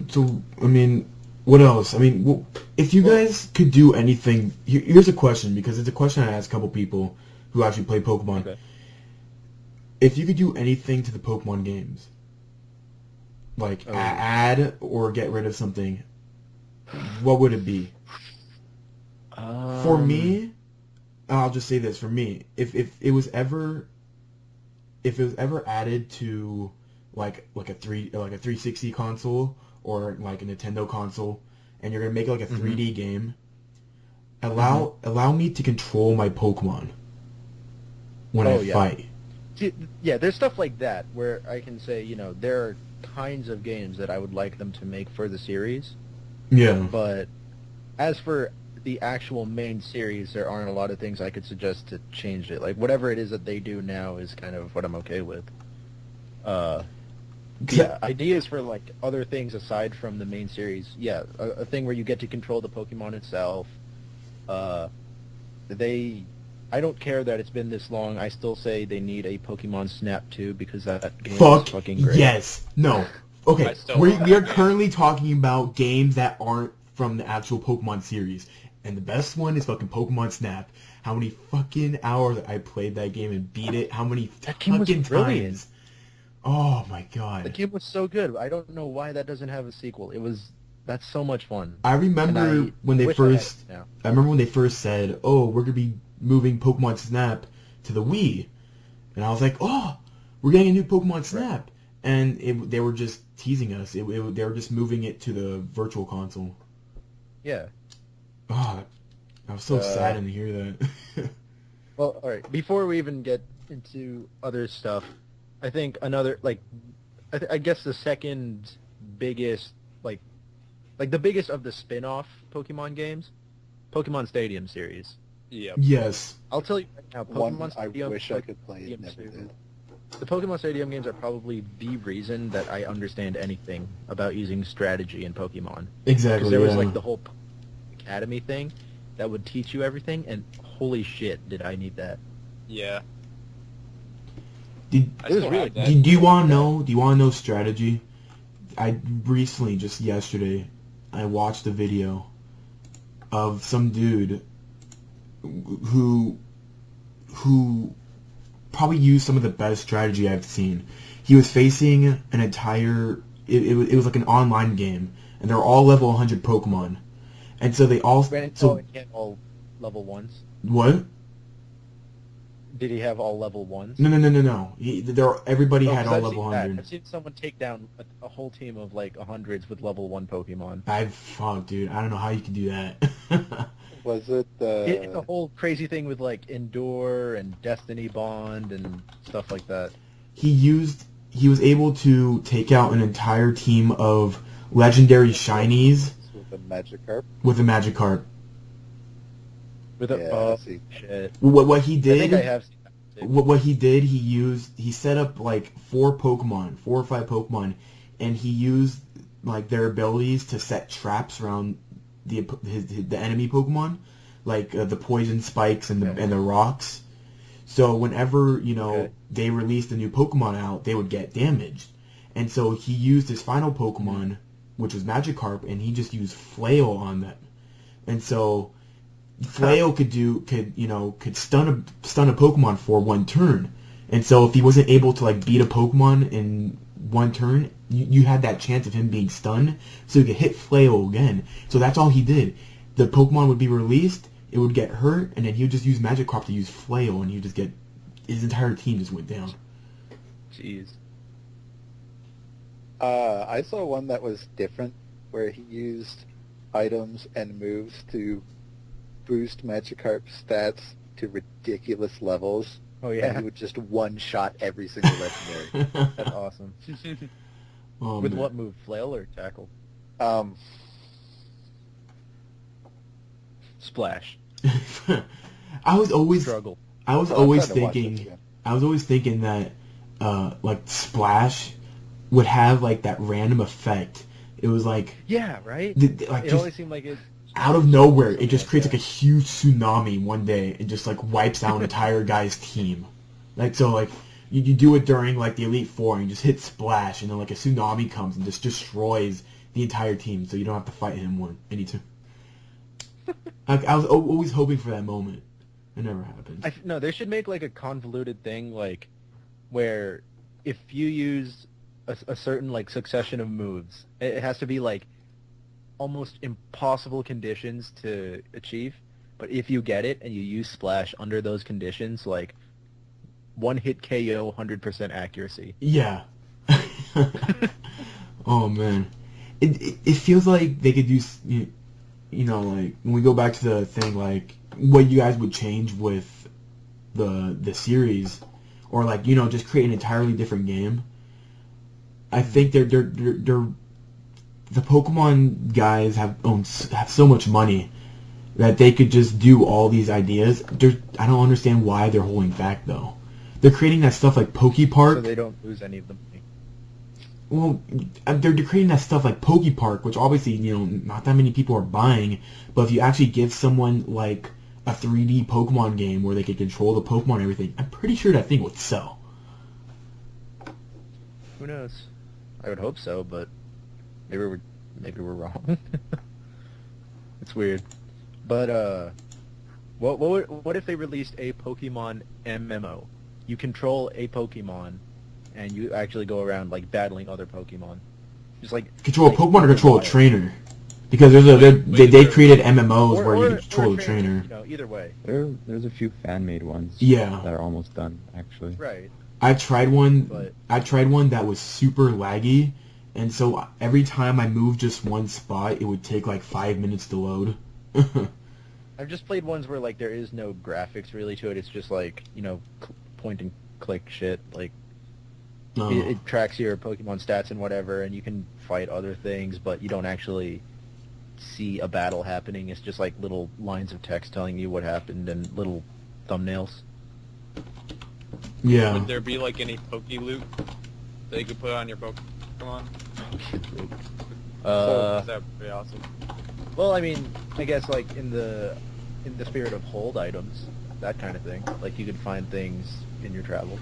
So, I mean, what else? I mean, if you guys could do anything... Here's a question, because it's a question I asked a couple people who actually play Pokemon. Okay. If you could do anything to the Pokemon games, like add or get rid of something, what would it be? For me, I'll just say this. For me, if it was ever added to like a 360 console or like a Nintendo console, and you're gonna make like a 3D game, allow me to control my Pokemon when I fight. Yeah, there's stuff like that where I can say, there are kinds of games that I would like them to make for the series. Yeah. But as for the actual main series, there aren't a lot of things I could suggest to change it. Like, whatever it is that they do now is kind of what I'm okay with. Yeah, ideas for, like, other things aside from the main series. Yeah, a thing where you get to control the Pokemon itself. I don't care that it's been this long. I still say they need a Pokemon Snap 2 because that game is fucking great. Yes. No. Okay. I still We want are that game. currently talking about games that aren't from the actual Pokemon series. And the best one is fucking Pokemon Snap. How many fucking hours I played that game and beat it? How many That game was fucking brilliant. times? Oh my god. The game was so good. I don't know why that doesn't have a sequel. That's so much fun. I remember And I when they wish I had first... it now. I remember when they first said, "Oh, we're gonna be moving Pokemon Snap to the Wii," and I was like, "Oh, we're getting a new Pokemon Snap," and they were just teasing us. They were just moving it to the Virtual Console. Yeah. Oh, I was so saddened to hear that. Well, all right. Before we even get into other stuff, I think another I guess the second biggest the biggest of the spin-off Pokemon games, Pokemon Stadium series. Yep. Yes. I'll tell you right now, One Pokemon I Stadium. wish I could play it, Stadium never 2. did. The Pokemon Stadium games are probably the reason that I understand anything about using strategy in Pokemon. Exactly. Because there was yeah. like the whole Academy thing that would teach you everything, and holy shit, did I need that. Yeah. Did, I It was still really have that. do you want to know? Do you want to know strategy? I recently, just yesterday, I watched a video of some dude who probably used some of the best strategy I've seen. He was facing an entire... It was like an online game, and they're all level 100 Pokemon. And so they all... And So, he had all level 1s? what? Did he have all level 1s? No. Everybody had all I've level seen that. 100. I've seen someone take down a whole team of like 100s with level 1 Pokemon. Fuck, dude. I don't know how you could do that. Was it It's a whole crazy thing with like Endure and Destiny Bond and stuff like that. He was able to take out an entire team of legendary shinies with the Magikarp? with a Magikarp. With a Yeah, see. shit. What he did... I think I have seen that too. What he did, he set up like 4 or 5 Pokemon, and he used like their abilities to set traps around the enemy Pokemon, like the poison spikes and the rocks. So whenever they released a new Pokemon out, they would get damaged, and so he used his final Pokemon, which was Magikarp, and he just used Flail on them, and so Flail could stun a Pokemon for 1 turn, and so if he wasn't able to like beat a Pokemon in 1 turn, you had that chance of him being stunned, so you could hit Flail again. So that's all he did. The Pokemon would be released, it would get hurt, and then he would just use Magikarp to use Flail, and he would just get... His entire team just went down. Jeez. I saw one that was different, where he used items and moves to boost Magikarp's stats to ridiculous levels. Oh And yeah, he would just one-shot every single legendary. that's awesome. Oh, With man. what move? Flail or tackle? Splash. I was always Struggle. I was I'm always trying to watch this thinking again. that like Splash would have like that random effect. It was like Yeah, right? like It just always seemed like it... out of nowhere, it Something just like creates that. like a huge tsunami one day and just like wipes out an entire guy's team. Like so, like you do it during like the Elite Four and you just hit Splash, and then like a tsunami comes and just destroys the entire team, so you don't have to fight him anytime. Like I was always hoping for that moment. It never happened. No, they should make like a convoluted thing, like where if you use a certain like succession of moves, it has to be like almost impossible conditions to achieve. But if you get it and you use Splash under those conditions, like 1-hit KO, 100% accuracy. Yeah. Oh man, it feels like they could do like when we go back to the thing, like what you guys would change with the series, or like just create an entirely different game. I think they're the Pokemon guys have so much money that they could just do all these ideas. I don't understand why they're holding back though. They're creating that stuff like PokePark. So they don't lose any of the money. Well, they're creating that stuff like PokePark, which obviously, not that many people are buying, but if you actually give someone like a 3D Pokemon game where they can control the Pokemon and everything, I'm pretty sure that thing would sell. Who knows? I would hope so, but maybe we're wrong. It's weird. But what if they released a Pokemon MMO? You control a Pokemon, and you actually go around like battling other Pokemon. Just like Control a like Pokemon or control a Wild. trainer? Because they created MMOs where you can control or a trainer. Either way. There's a few fan-made ones. Yeah. That are almost done, actually. Right. I tried one. But- I tried one that was super laggy, and so every time I moved just one spot, it would take like 5 minutes to load. I've just played ones where like there is no graphics really to it. It's just like point and click shit. Like it tracks your Pokemon stats and whatever, and you can fight other things, but you don't actually see a battle happening. It's just like little lines of text telling you what happened and little thumbnails. Yeah. Would there be like any Poke Loot that you could put on your Pokemon? That'd be awesome. Well, I mean, I guess like in the spirit of hold items, that kind of thing. Like you could find things in your travels,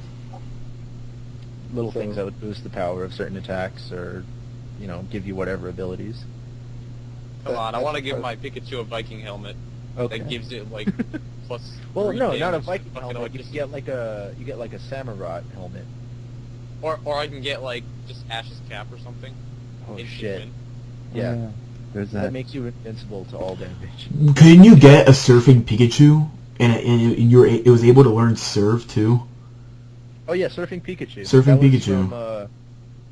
little things that would boost the power of certain attacks or give you whatever abilities. Come on, I That's want to give part- my Pikachu a Viking helmet. Okay. That gives it like plus. Well, 3 no, not a damage, Viking fucking helmet. You electricity. get like a Samurott helmet. Or I can get like just Ash's cap or something. Oh Instant shit! win. Yeah, There's that that. makes you invincible to all damage. Couldn't you get a surfing Pikachu and it was able to learn surf too? Oh yeah, Surfing Pikachu. Surfing that was Pikachu. From,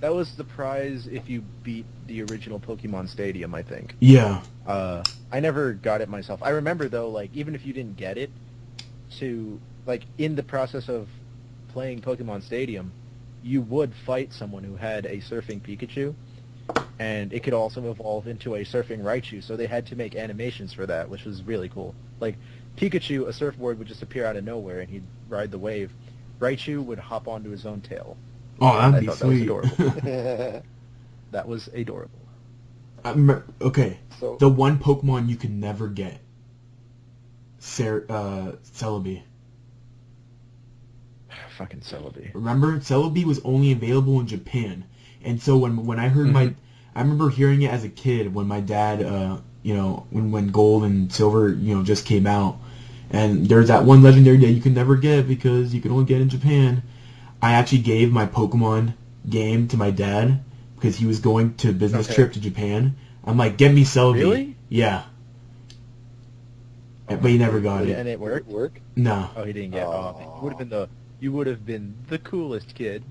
that was the prize if you beat the original Pokemon Stadium, I think. Yeah. I never got it myself. I remember though, like even if you didn't get it, in the process of playing Pokemon Stadium, you would fight someone who had a Surfing Pikachu, and it could also evolve into a Surfing Raichu. So they had to make animations for that, which was really cool. Like Pikachu, a surfboard would just appear out of nowhere, and he'd ride the wave. Raichu would hop onto his own tail. Oh, that'd I be thought sweet. that was adorable. That was adorable. Okay, So the one Pokemon you can never get. Celebi. Fucking Celebi. Remember, Celebi was only available in Japan, and so when I heard Mm-hmm. I remember hearing it as a kid when my dad, when Gold and Silver, just came out, and there's that one legendary that you can never get because you can only get in Japan. I actually gave my Pokemon game to my dad because he was going to a business Okay. trip to Japan. I'm like, get me Celebi. Really? Yeah. But he never got And it. it worked? work. No. Oh, he didn't get. Oh, you would have been the coolest kid.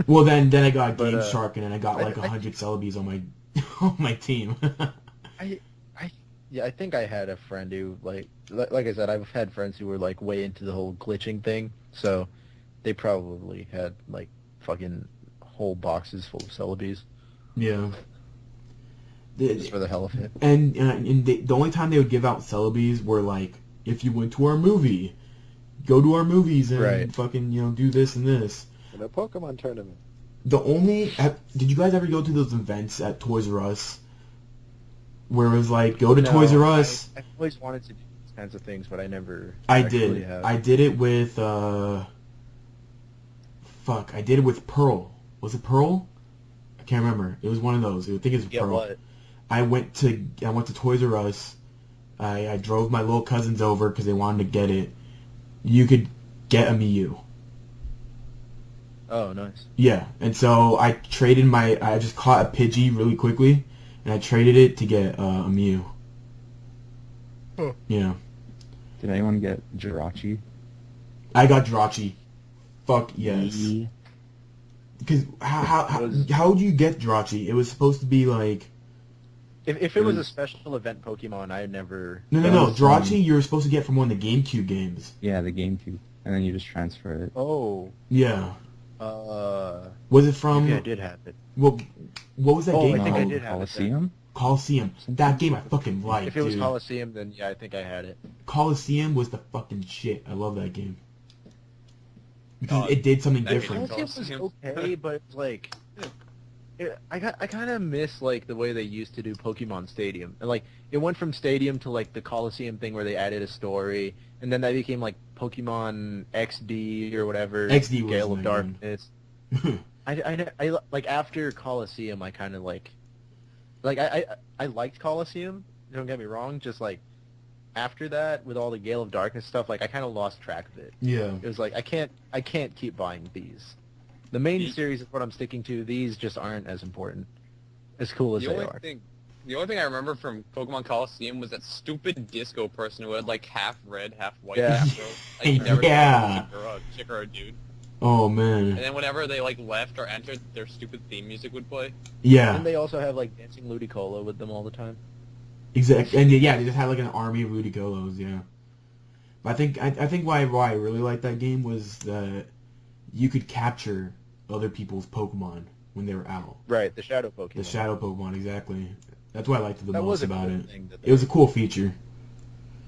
Well, then I got But, Game Shark, and then I got like 100 Celebis on my on my team. I think I had a friend who like I said, I've had friends who were like way into the whole glitching thing, so they probably had like fucking whole boxes full of Celebis Yeah. just for the hell of it. And the only time they would give out Celebis were like, if you went to our movie, go to our movies and Right. fucking do this and this. In a Pokemon tournament. Did you guys ever go to those events at Toys R Us where it was like, go to No, Toys R Us? I've always wanted to do these kinds of things, but I never. I actually did. have. I did it with I did it with Pearl. Was it Pearl? I can't remember. It was one of those. I think it's Yeah, Pearl. what? I went to Toys R Us. I drove my little cousins over because they wanted to get it. You could get a Mew. Oh, nice. Yeah, and so I just caught a Pidgey really quickly, and I traded it to get a Mew. Huh. Yeah. Did anyone get Jirachi? I got Jirachi. Fuck yes. Me. Because how would you get Jirachi? It was supposed to be like... If it was a special event Pokemon, I never. No. was, Jirachi you were supposed to get from one of the GameCube games. Yeah, the GameCube, and then you just transfer it. Oh. Yeah. Uh. Was it from... Maybe I did have it. What was that Oh, game I think I called? did have it. Coliseum? Coliseum. That game I fucking liked, If it was dude. Coliseum, then yeah, I think I had it. Coliseum was the fucking shit. I love that game. Because God, it did something that game different. Coliseum was okay, but it's like, I kind of miss like the way they used to do Pokemon Stadium, and like it went from Stadium to like the Coliseum thing where they added a story, and then that became like Pokemon XD or whatever. XD was Gale of that game. Darkness. I like after Coliseum, I kind of like I liked Coliseum. Don't get me wrong, just like after that with all the Gale of Darkness stuff, like I kind of lost track of it. Yeah. It was like I can't keep buying these. The main series is what I'm sticking to. These just aren't as important, as cool as The they only are. thing I remember from Pokemon Coliseum was that stupid disco person who had like half red, half white Yeah. afro. Like, you never Yeah. knew if it was a chick or a dude. Oh And man. then whenever they like left or entered, their stupid theme music would play. Yeah. And they also have like dancing Ludicolo with them all the time. Exactly. And yeah, they just had like an army of Ludicolo, yeah. But I think why I really liked that game was that you could capture other people's Pokemon when they were out. Right, the Shadow Pokemon. The Shadow Pokemon, exactly. That's what I liked the That most was a about cool it. thing that It was a cool feature.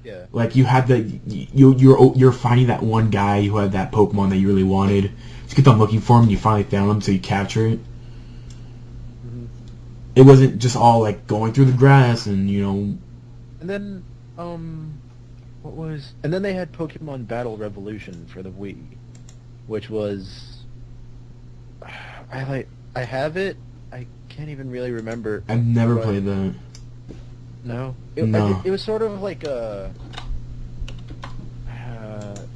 Yeah. Like you had you're finding that one guy who had that Pokemon that you really wanted. Just kept on looking for him, and you finally found him, so you capture it. Mhm. It wasn't just all like going through the grass and And then, what was? And then they had Pokemon Battle Revolution for the Wii, which was, I have it. I can't even really remember. I've never but- played that. No. No. It was sort of like a...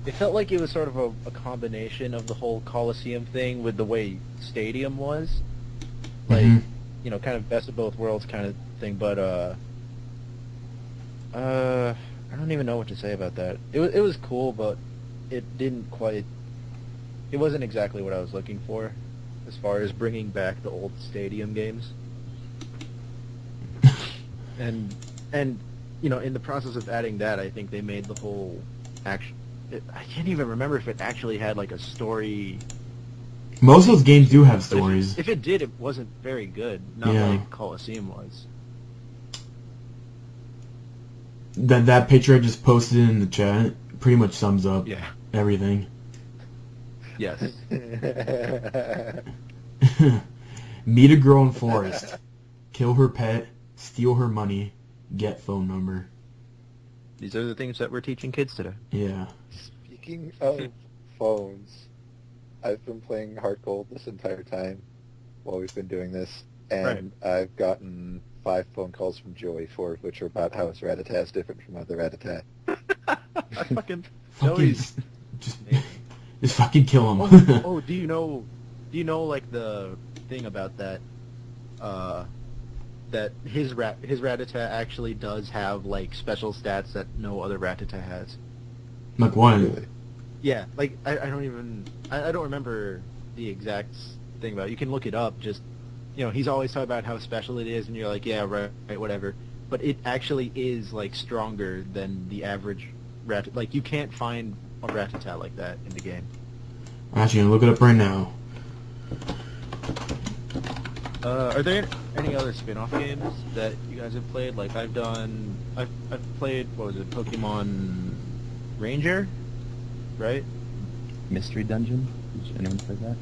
it felt like it was sort of a combination of the whole Coliseum thing with the way Stadium was. Like, Mhm. kind of best of both worlds kind of thing, but, I don't even know what to say about that. It was cool, but it didn't quite... It wasn't exactly what I was looking for, as far as bringing back the old Stadium games. And in the process of adding that, I think they made the whole action... I can't even remember if it actually had, like, a story... Most of those games do have But stories. if it did, it wasn't very good. Not Yeah. like Coliseum was. That picture I just posted in the chat pretty much sums up Yeah. everything. Yes. Meet a girl in forest. Kill her pet. Steal her money. Get phone number. These are the things that we're teaching kids today. Yeah. Speaking of phones, I've been playing Heart Gold this entire time while we've been doing this, and I've gotten 5 phone calls from Joey, 4 of which are about how his Rattata is different from other Rattata. I fucking... Fucking Joey's... just fucking kill him. Oh, do you know, like, the thing about that, that his Rattata actually does have, like, special stats that no other Rattata has? Like what? Really? Yeah, like, I don't remember the exact thing about it. You can look it up, just, he's always talking about how special it is, and you're like, yeah, right, whatever. But it actually is, like, stronger than the average Rattata. Like, you can't find a Rattata like that in the game. I'm actually gonna look it up right now. Are there any other spin-off games that you guys have played? Like, I've played, what was it, Pokemon Ranger, right? Mystery Dungeon? Did anyone play that?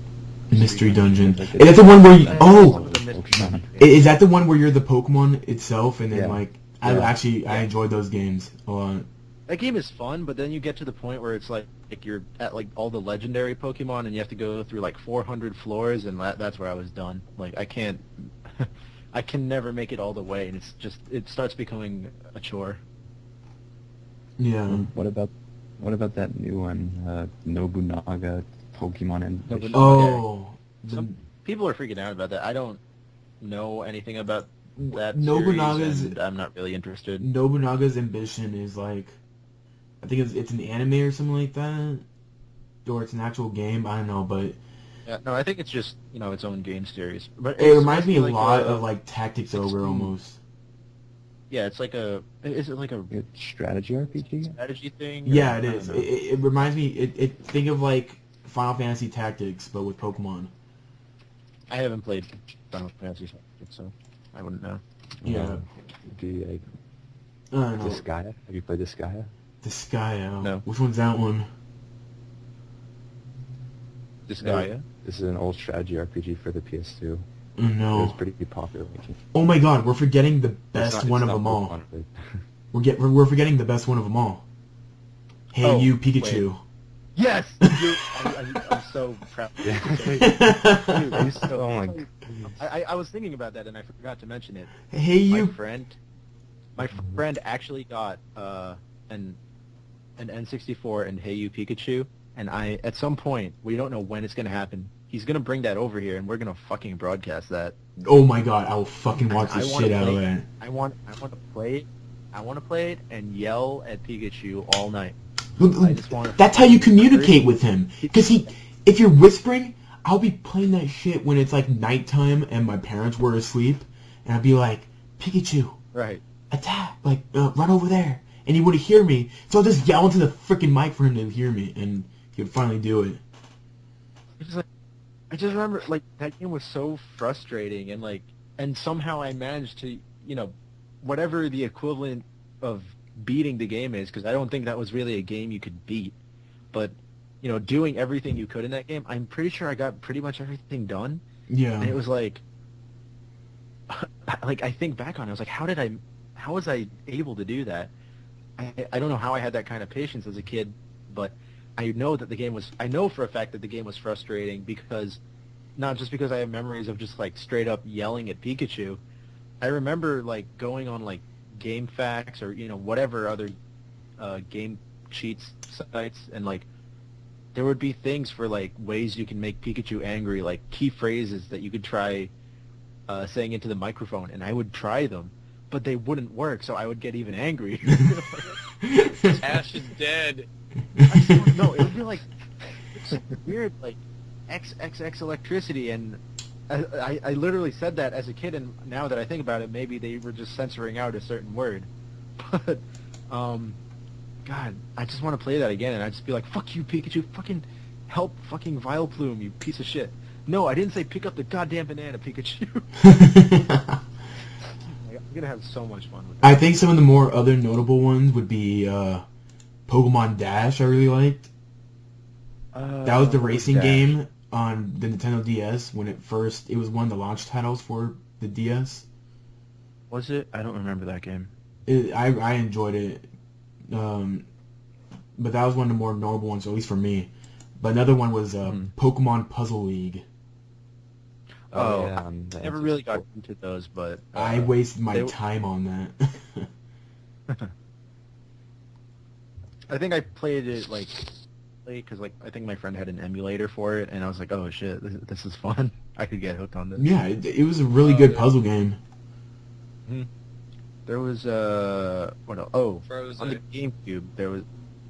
Mystery Dungeon. Like Is that the one where you... Some Oh! of the mystery Pokemon. games. Is that the one where you're the Pokemon itself and then, Yeah. like... Yeah. I enjoyed those games a lot. That game is fun, but then you get to the point where it's like you're at like all the legendary Pokemon, and you have to go through like 400 floors, and that's where I was done. Like I can't, I can never make it all the way, and it starts becoming a chore. Yeah. What about that new one, Nobunaga Pokemon and Nobunaga. Oh. Some people are freaking out about that. I don't know anything about that Nobunaga's- series, and I'm not really interested. Nobunaga's ambition is like... I think it's an anime or something like that. Or it's an actual game. I don't know, but... Yeah, no, I think it's just its own game series. But It it's reminds me a supposed to be lot like of like Tactics Ogre 16. almost. Yeah, it's like a. Is it like a strategy RPG? strategy thing? Yeah, Or- it I don't is. know. It reminds me. Think of like Final Fantasy Tactics, but with Pokemon. I haven't played Final Fantasy, so I wouldn't know. Yeah. Do you like I don't know. Disgaea? Have you played Disgaea? Disgaea. No. Which one's that one? Disgaea. This is an old strategy RPG for the PS2. Oh, It no. was pretty popular. Oh my God, we're forgetting the It's best not- one it's of not them all. Pokemon related. We're forgetting the best one of them all. Hey, Oh, you Pikachu. Yes. I'm so proud. Yeah. Dude, I used to- oh my God. I was thinking about that and I forgot to mention it. Hey, you. My friend actually got an N64 and Hey You Pikachu, and at some point, we don't know when it's gonna happen. He's gonna bring that over here, and we're gonna fucking broadcast that. Oh my God, I will fucking watch the I wanna shit out of play- that. I want to play it. I want to play it and yell at Pikachu all night. I just want to. That's how you communicate with him. Because if you're whispering, I'll be playing that shit when it's like nighttime and my parents were asleep, and I'd be like, Pikachu, Right. attack, like, run over there. And he wouldn't hear me, so I'll just yell into the freaking mic for him to hear me, and he would finally do it. It's like, I just remember, like, that game was so frustrating, and somehow I managed to, whatever the equivalent of beating the game is, because I don't think that was really a game you could beat, but, doing everything you could in that game, I'm pretty sure I got pretty much everything done, Yeah. and it was like, I think back on it, I was like, how was I able to do that? I don't know how I had that kind of patience as a kid, but I know that I know for a fact that the game was frustrating because not just because I have memories of just like straight up yelling at Pikachu. I remember like going on like GameFAQs or whatever other game cheats sites, and like there would be things for like ways you can make Pikachu angry, like key phrases that you could try saying into the microphone, and I would try them, but they wouldn't work, so I would get even angry. Ash is dead. I just don't know. It would be like weird, like XXX electricity, and I literally said that as a kid, and now that I think about it, maybe they were just censoring out a certain word. But, God, I just want to play that again, and I'd just be like, fuck you, Pikachu, fucking help fucking Vileplume, you piece of shit. No, I didn't say pick up the goddamn banana, Pikachu. I'm gonna have so much fun with that. I think some of the more other notable ones would be Pokemon Dash. I really liked. That was the racing game on the Nintendo DS when it was one of the launch titles for the DS. Was it? I don't remember that game. I enjoyed it, but that was one of the more notable ones, at least for me. But another one was Pokemon Puzzle League. Oh, yeah. I never really got into those, but... I wasted my time on that. I think I played it, like, because, like, I think my friend had an emulator for it, and I was like, oh, shit, this is fun. I could get hooked on this. Yeah, it was a really good puzzle game. Mm-hmm. There was, what else? Oh, Froze. on the GameCube, there was...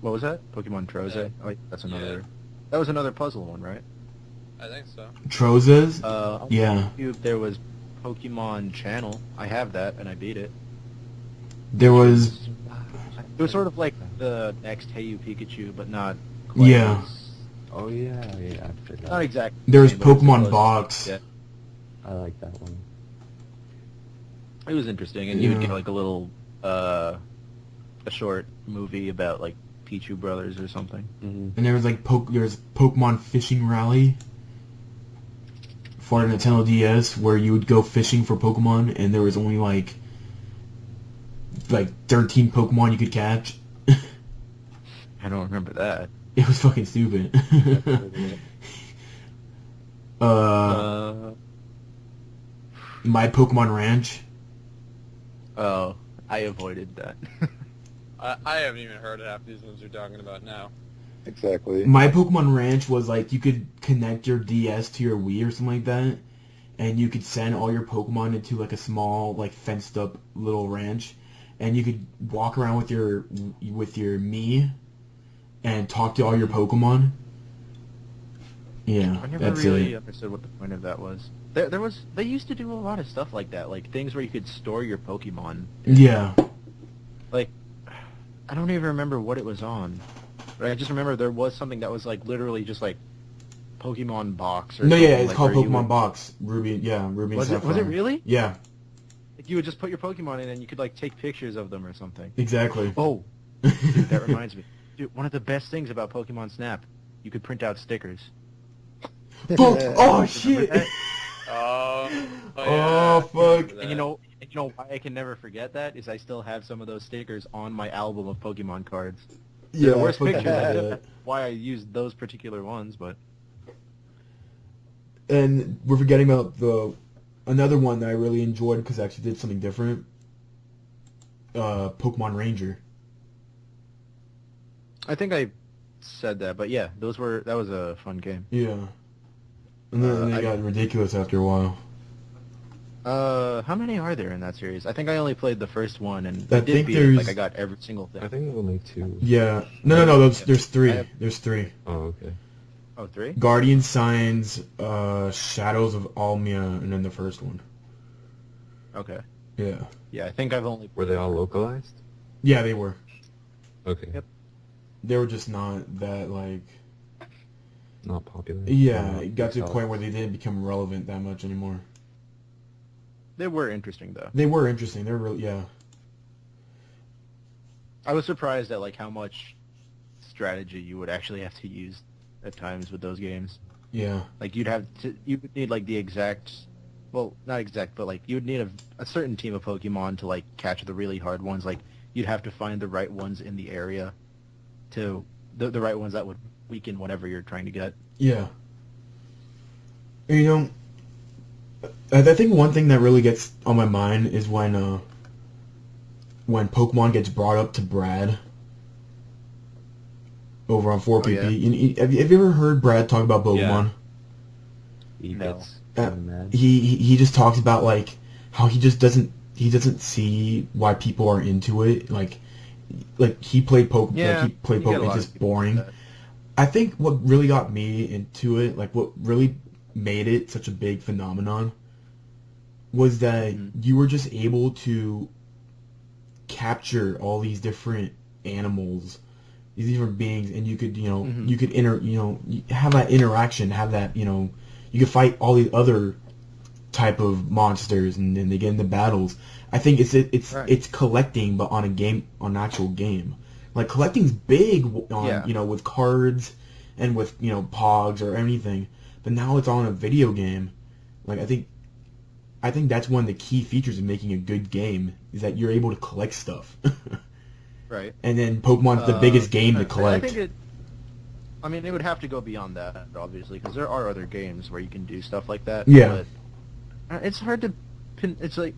What was that? Pokemon Troze? Yeah. Oh, that's another... Yeah. That was another puzzle one, right? I think so. Trozes? On Yeah. GameCube, there was Pokemon Channel. I have that, and I beat it. There was... It was sort of like the next Hey You Pikachu, but not quite Yeah. as- Oh yeah, I forgot. Not exactly. There was the same, but it Pokemon close. Box. Yeah. I like that one. It was interesting, and you would Yeah. get like a little, a short movie about like Pichu brothers or something. Mm-hmm. And there was like there's Pokemon Fishing Rally for Nintendo DS, where you would go fishing for Pokemon, and there was only like 13 Pokemon you could catch. I don't remember that. It was fucking stupid. My Pokemon Ranch. Oh, I avoided that. I haven't even heard of half these ones you're talking about now. Exactly. My Pokemon Ranch was like you could connect your DS to your Wii or something like that, and you could send all your Pokemon into like a small, like fenced up little ranch, and you could walk around with your Mii and talk to all your Pokemon. Yeah, I never that's really it. understood what the point of that was. They used to do a lot of stuff like that, like things where you could store your Pokemon. Yeah. Like, I don't even remember what it was on, but I just remember there was something that was like literally just like Pokemon Box or No, something, yeah, it's like, called where you Pokemon would- Box. Ruby and Was it Sapphire. really? Yeah, Like you would just put your Pokemon in and you could like take pictures of them or something. exactly. Oh, dude, that reminds me. Dude, one of the best things about Pokemon Snap, you could print out stickers. Fuck! Oh shit! that? Oh, Oh, fuck. And you know why I can never forget that is I still have some of those stickers on my album of Pokemon cards. Yeah, the worst fucking pictures. had That's why I used those particular ones, but And we're forgetting about another one that I really enjoyed because I actually did something different. Pokemon Ranger. I think I said that. But yeah, that was a fun game. Yeah. And then it I- got ridiculous after a while. How many are there in that series? I think I only played the first one, and I I did think beat it. there's- Like I got every single thing. I think there's only 2. Yeah. No. There's three. I have- There's 3. Oh, okay. Oh, 3? Guardian Signs, Shadows of Almia, and then the first one. Okay. Yeah. Yeah, I think I've only. Were they all localized? Yeah, they were. Okay. Yep. They were just not that, like... Not popular? Yeah, Or it got to a yourself? point where they didn't become relevant that much anymore. They were interesting though. They were interesting. They were really... Yeah. I was surprised at like how much strategy you would actually have to use at times with those games. Yeah. Like you would need like the exact, well, not exact, but like you would need a certain team of Pokemon to like catch the really hard ones. Like you'd have to find the right ones in the area the right ones that would weaken whatever you're trying to get. Yeah. You know, I think one thing that really gets on my mind is when Pokemon gets brought up to Brad over on 4PP. yeah. Have you ever heard Brad talk about Pokemon? He No. gets Uh, so mad. he just talks about like how he doesn't see why people are into it. Like he played Pokemon. Yeah, Like he played you get a Pokemon. lot It's of just people like boring. that. I think what really got me into it, like what really made it such a big phenomenon, was that you were just able to capture all these different animals, these different beings, and you could, you could have that interaction, have that, you could fight all these other type of monsters, and then they get into battles. I think Right. it's collecting, but on an actual game. Like collecting's big on Yeah. With cards and with Pogs or anything, but now it's on a video game. Like I think that's one of the key features of making a good game is that you're able to collect stuff. Right. And then Pokemon's the biggest game to I collect. think it would have to go beyond that, obviously, because there are other games where you can do stuff like that. Yeah. But it's hard to pin. It's like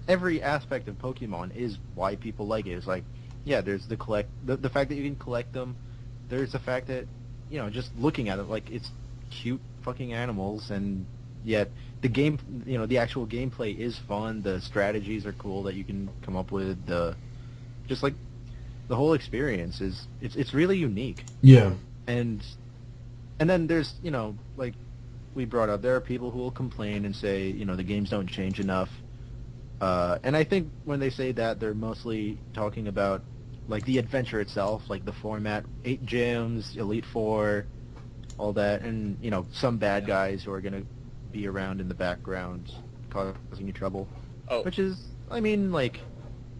every aspect of Pokemon is why people like it. It's like, yeah, there's the fact that you can collect them. There's the fact that, just looking at it, like, it's cute fucking animals, and yet the game, the actual gameplay is fun. The strategies are cool that you can come up with. Just like the whole experience it's really unique. Yeah. And then there's, like we brought up, there are people who will complain and say, the games don't change enough. And I think when they say that, they're mostly talking about, like, the adventure itself, like the format, 8 gyms, Elite Four, all that, and, some bad guys who are going to be around in the background causing you trouble. Oh. Which is, I mean, like,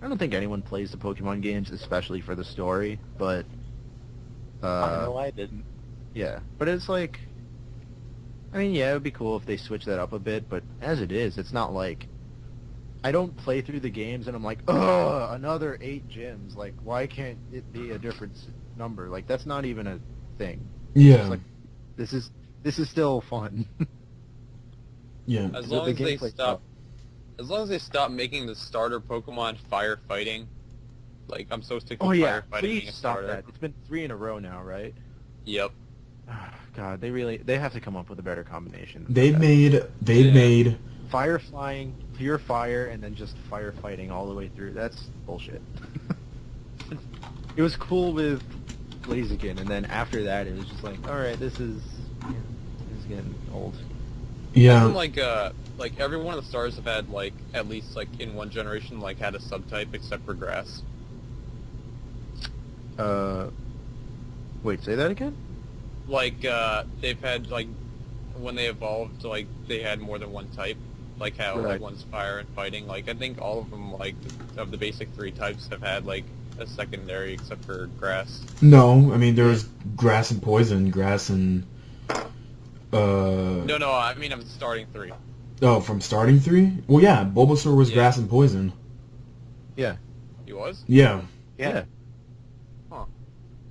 I don't think anyone plays the Pokemon games especially for the story, but... I know I didn't. Yeah, but it's like... I mean, yeah, it would be cool if they switch that up a bit, but as it is, it's not like... I don't play through the games and I'm like, ugh, another 8 gyms. Like, why can't it be a different number? Like, that's not even a thing. Yeah. It's like, this is still fun. Yeah. As The long as they gameplay stop, as long as they stop making the starter Pokemon firefighting, like I'm so sick of Oh yeah, firefighting being please a stop starter. that. It's been 3 in a row now, right? Yep. God, they have to come up with a better combination. They've Yeah. made Fire flying, pure fire, and then just firefighting all the way through. That's bullshit. It was cool with Blaziken, and then after that, it was just like, all right, this is getting old. yeah. Hasn't, like every one of the stars have had like at least like in one generation like had a subtype except for grass. Wait, say that again? Like they've had like when they evolved, like they had more than one type. Like how Right. like one's fire and fighting. Like I think all of them, like of the basic 3 types, have had like a secondary except for grass. No, I mean there was grass and poison, grass and No, I mean I'm starting 3. Oh, from starting 3? Well, yeah, Bulbasaur was Yeah. grass and poison. Yeah. He was? Yeah. Yeah. Huh.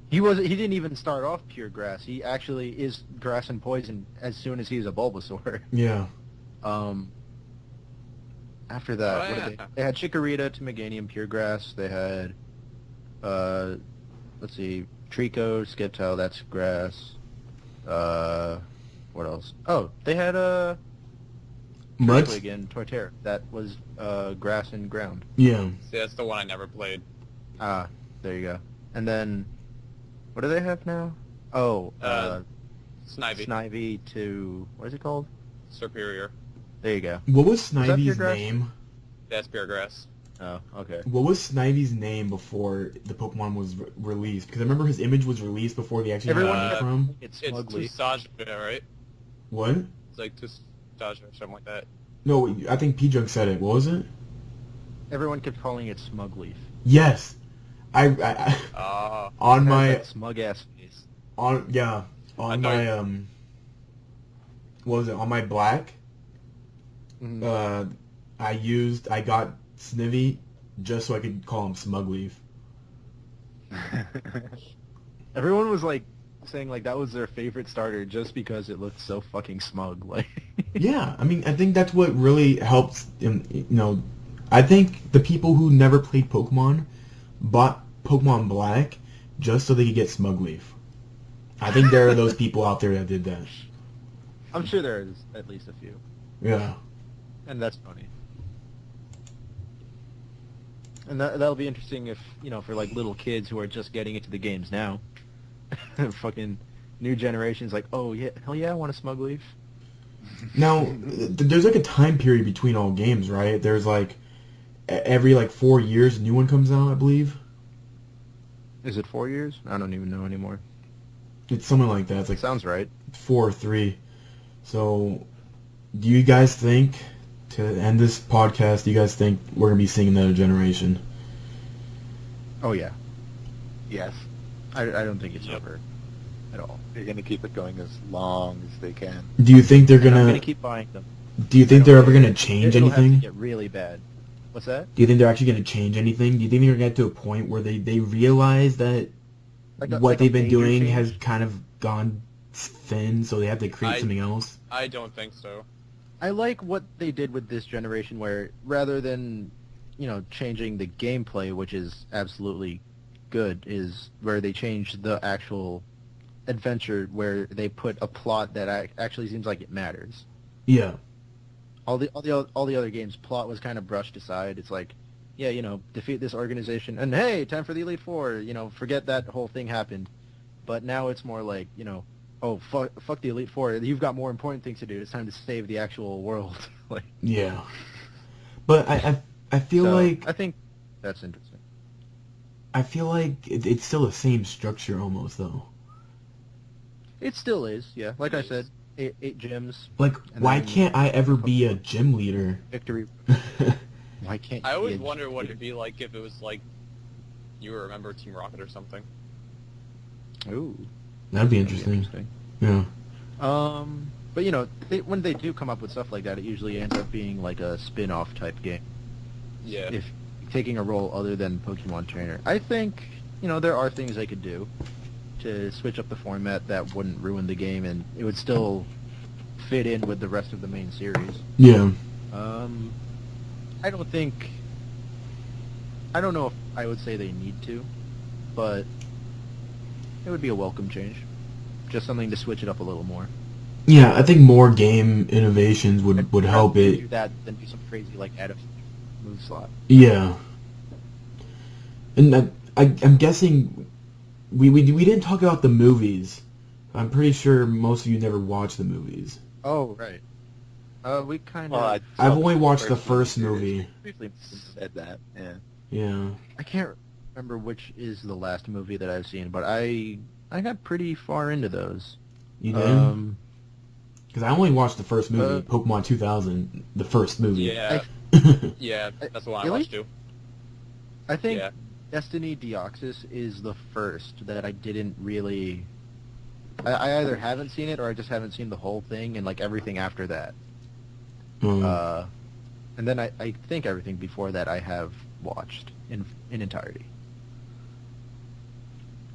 He didn't even start off pure grass. He actually is grass and poison as soon as he's a Bulbasaur. Yeah. After that, Oh, what yeah. did they had Chikorita to Meganium pure grass. They had, let's see, Trico, Skiptail, that's grass. What else? Oh, they had, Mud? Turtwig and Torterra. That was, grass and ground. Yeah. See, that's the one I never played. Ah, there you go. And then, what do they have now? Oh, Snivy. Snivy to, what is it called? Superior. There you go. What was that pure Snivy's grass? name? That's pure grass. Oh, okay. What was Snivy's name before the Pokemon was released? Because I remember his image was released before they actually Everyone had it kept- from. It's It's Smugly. Tusajia, right? What? It's like Tusajia or something like that. No, I think PJunk said it. What was it? Everyone kept calling it Smugleaf. Yes. I on It has my that smug ass face. on I my know. what was it, on my black Mhm. I got Snivy just so I could call him Smugleaf. Everyone was like saying like that was their favorite starter just because it looked so fucking smug. Like Yeah, I mean, I think that's what really helps. I think the people who never played Pokemon bought Pokemon Black just so they could get Smugleaf. I think there are those people out there that did that. I'm sure there is at least a few, Yeah. and that's funny. And that'll be interesting if, for like little kids who are just getting into the games now. Fucking new generation's like, oh yeah, hell yeah, I want a Smugleaf. Now, there's like a time period between all games, right? There's like every like 4 years a new one comes out, I believe. Is it 4 years? I don't even know anymore. It's something like that. It's like Sounds right. 4 or 3. So, do you guys think, to end this podcast, do you guys think we're going to be seeing another generation? Oh yeah. Yes. I don't think it's over at all. They're going to keep it going as long as they can. Do you think they're And I'm going gonna to... keep buying them. Do you think they're ever going to change It'll have anything? to get really bad. What's that? Do you think they're actually going to change anything? Do you think they're going to get to a point where they realize that what they've been doing change? has kind of gone thin, so they have to create something else? I don't think so. I like what they did with this generation, where rather than, changing the gameplay, which is absolutely good, is where they changed the actual adventure, where they put a plot that actually seems like it matters. Yeah. All the other games, plot was kind of brushed aside. It's like, yeah, defeat this organization, and hey, time for the Elite Four. Forget that whole thing happened. But now it's more like, oh fuck the Elite Four. You've got more important things to do. It's time to save the actual world. Like, Yeah. But I feel like... I think that's interesting. I feel like it's still the same structure almost, though. It still is, yeah. Like I said, eight gyms. Like, And why then- can't I ever be a gym leader? Victory. Why can't I you always be a wonder what gym it'd be like if it was like you were a member of Team Rocket or something. leader? Ooh. That'd be That'd interesting. Yeah. But when they do come up with stuff like that, it usually ends up being like a spin-off type game. Yeah. If taking a role other than Pokemon Trainer, I think there are things they could do to switch up the format that wouldn't ruin the game, and it would still fit in with the rest of the main series. Yeah. I don't know if I would say they need to, but it would be a welcome change. Just something to switch it up a little more. Yeah, I think more game innovations would help rather it. do that than do some crazy like add a move slot. Yeah. And I'm guessing we didn't talk about the movies. I'm pretty sure most of you never watched the movies. Oh right. We kind of. Well, I've only watched the first series. movie. briefly Said that, yeah. Yeah. I can't remember which is the last movie that I've seen, but I got pretty far into those. You did? Because I only watched the first movie, uh, Pokemon 2000, the first movie. Yeah. Yeah, that's the one I Really? watched too. I think Yeah. Destiny Deoxys is the first that I didn't really. I either haven't seen it or I just haven't seen the whole thing, and like everything after that. And then I think everything before that I have watched in entirety.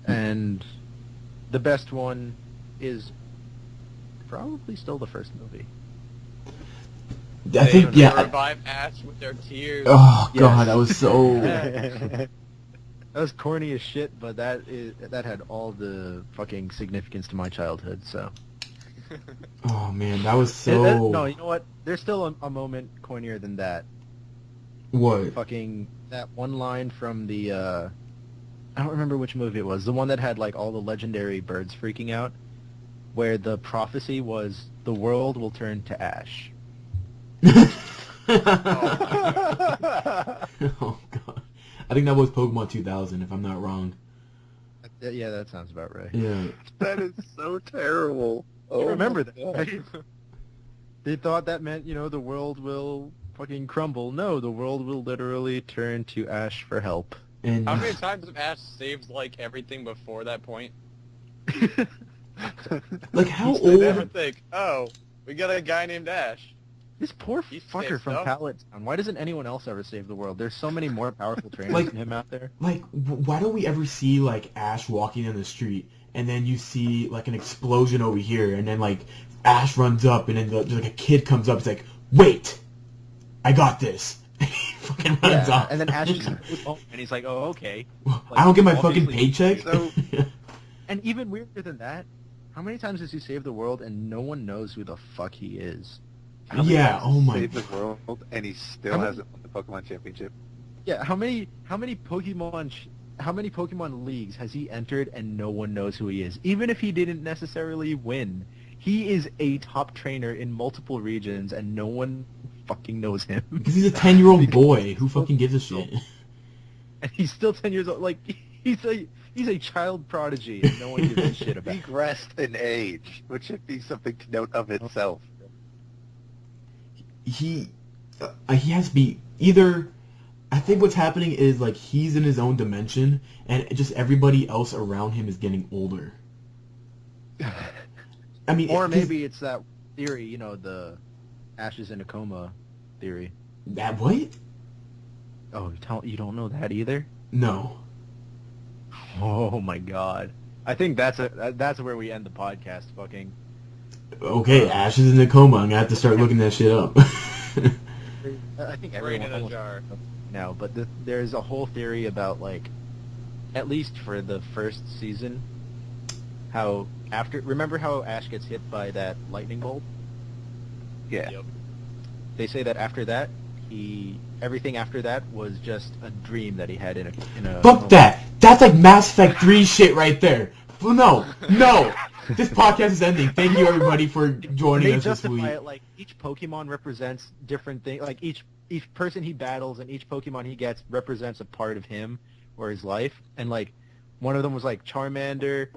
And the best one is probably still the first movie. I think, They yeah. revive Ash with their tears. Oh, Yes. God, that was so... That was corny as shit, but that had all the fucking significance to my childhood, so. Oh, man, that was Yeah, so... no, you know what? There's still a moment cornier than that. What? Fucking that one line from the I don't remember which movie it was. The one that had like all the legendary birds freaking out, where the prophecy was the world will turn to ash. Oh, God. I think that was Pokemon 2000, if I'm not wrong. Yeah, that sounds about right. Yeah. That is so terrible. You remember my that, God. right? They thought that meant, the world will fucking crumble. No, the world will literally turn to ash for help. And How many times have Ash saved like everything before that point? like, how They never old... think, oh, we got a guy named Ash. This poor He fucker saved from stuff. Pallet Town. Why doesn't anyone else ever save the world? There's so many more powerful trainers Like- than him out there. Like, why don't we ever see, like, Ash walking in the street, and then you see like an explosion over here, and then like Ash runs up, and then like a kid comes up. It's like, wait, I got this. He fucking runs off. And then Ash is and he's like, oh, okay. Like, I don't get my fucking obviously- paycheck. So, and even weirder than that, how many times has he saved the world and no one knows who the fuck he is? How many Yeah, times oh has he my- saved the world, and he still How many- hasn't won the Pokemon Championship. Yeah, how many Pokemon leagues has he entered and no one knows who he is? Even if he didn't necessarily win, he is a top trainer in multiple regions and no one fucking knows him. Because he's a 10-year-old boy. Who fucking gives a shit? And he's still 10 years old. Like, he's a child prodigy and no one gives a shit about him. Regressed in age, which should be something to note of itself. He has to be either. I think what's happening is like he's in his own dimension, and just everybody else around him is getting older. I mean, Or 'cause maybe it's that theory, you know, the Ash is in a coma theory. that what? Oh, you don't know that either? No. Oh my god. I think that's where we end the podcast, fucking. Okay, Ash is in a coma. I'm gonna have to start looking that shit up. I think Brain everyone in a almost jar. now, but there's a whole theory about, like, at least for the first season, how remember how Ash gets hit by that lightning bolt? Yeah. Yep. They say that after that, everything after that was just a dream that he had in a Fuck that. That's like Mass Effect 3 shit right there. Well, no. This podcast is ending. Thank you everybody for joining They us this justify week. it like each Pokemon represents different things. Like each person he battles and each Pokemon he gets represents a part of him or his life. And like one of them was like Charmander.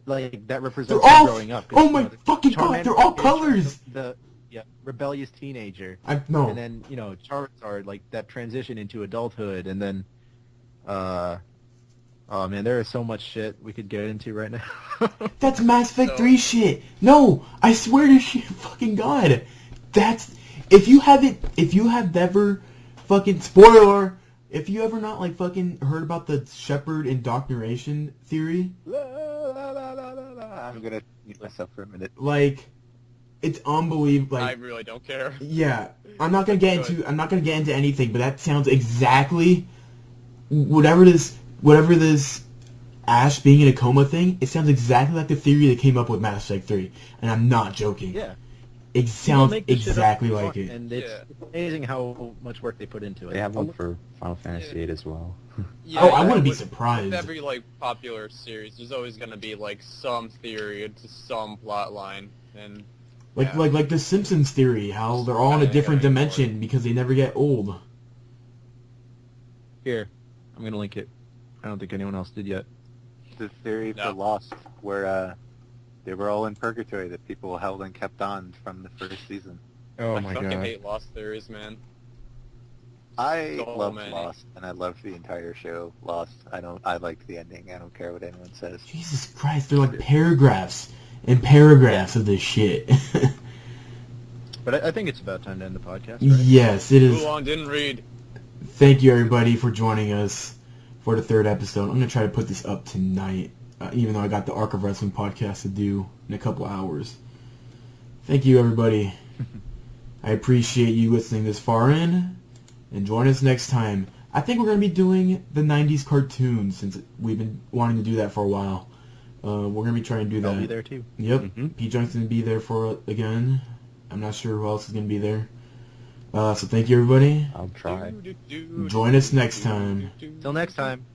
Like that represents They're him all. growing up. Oh my You know, fucking god! Charmander They're all is colors. The rebellious teenager. No. And then, you know, Charizard, like that transition into adulthood, and then, oh man, there is so much shit we could get into right now. That's Mass Effect So- 3 shit. No, I swear to shit, fucking god. That's if you have never fucking spoiler. If you ever not like fucking heard about the Shepard indoctrination theory, La, la, la, la, la, la. I'm gonna mute myself for a minute. like it's unbelievable. I Like really don't care. yeah, I'm not gonna get into anything, but that sounds exactly whatever this Ash being in a coma thing. It sounds exactly like the theory that came up with Mass Effect 3, and I'm not joking. Yeah. It People sounds make this shit up exactly for like fun, it. and it's amazing how much work they put into it. They have one for Final Fantasy VIII as well. Yeah, Oh, I wouldn't be with- surprised. With every like popular series, there's always gonna be like some theory to some plot line, and Like yeah. like the Simpsons theory, how they're all in a Kinda different getting dimension because they never get old. Here, I'm gonna link it. I don't think anyone else did yet. The theory No. for Lost, where they were all in purgatory, that people held and kept on from the first season. Oh I fucking hate Lost theories, man. I So loved many. Lost, and I loved the entire show. Lost. I liked the ending. I don't care what anyone says. Jesus Christ, they're like paragraphs and paragraphs of this shit. But I think it's about time to end the podcast, right? Yes, it Too is. long, didn't read. Thank you everybody for joining us for the third episode. I'm gonna try to put this up tonight, even though I got the Arc of Wrestling podcast to do in a couple hours. Thank you everybody. I appreciate you listening this far in, and join us next time. I think we're gonna be doing the '90s cartoons since we've been wanting to do that for a while. We're gonna be trying to do that. I'll be there too. Yep. Mhm. PJunk's gonna be there for it again. I'm not sure who else is gonna be there. So thank you everybody. I'll try. Join us next time. Till next time.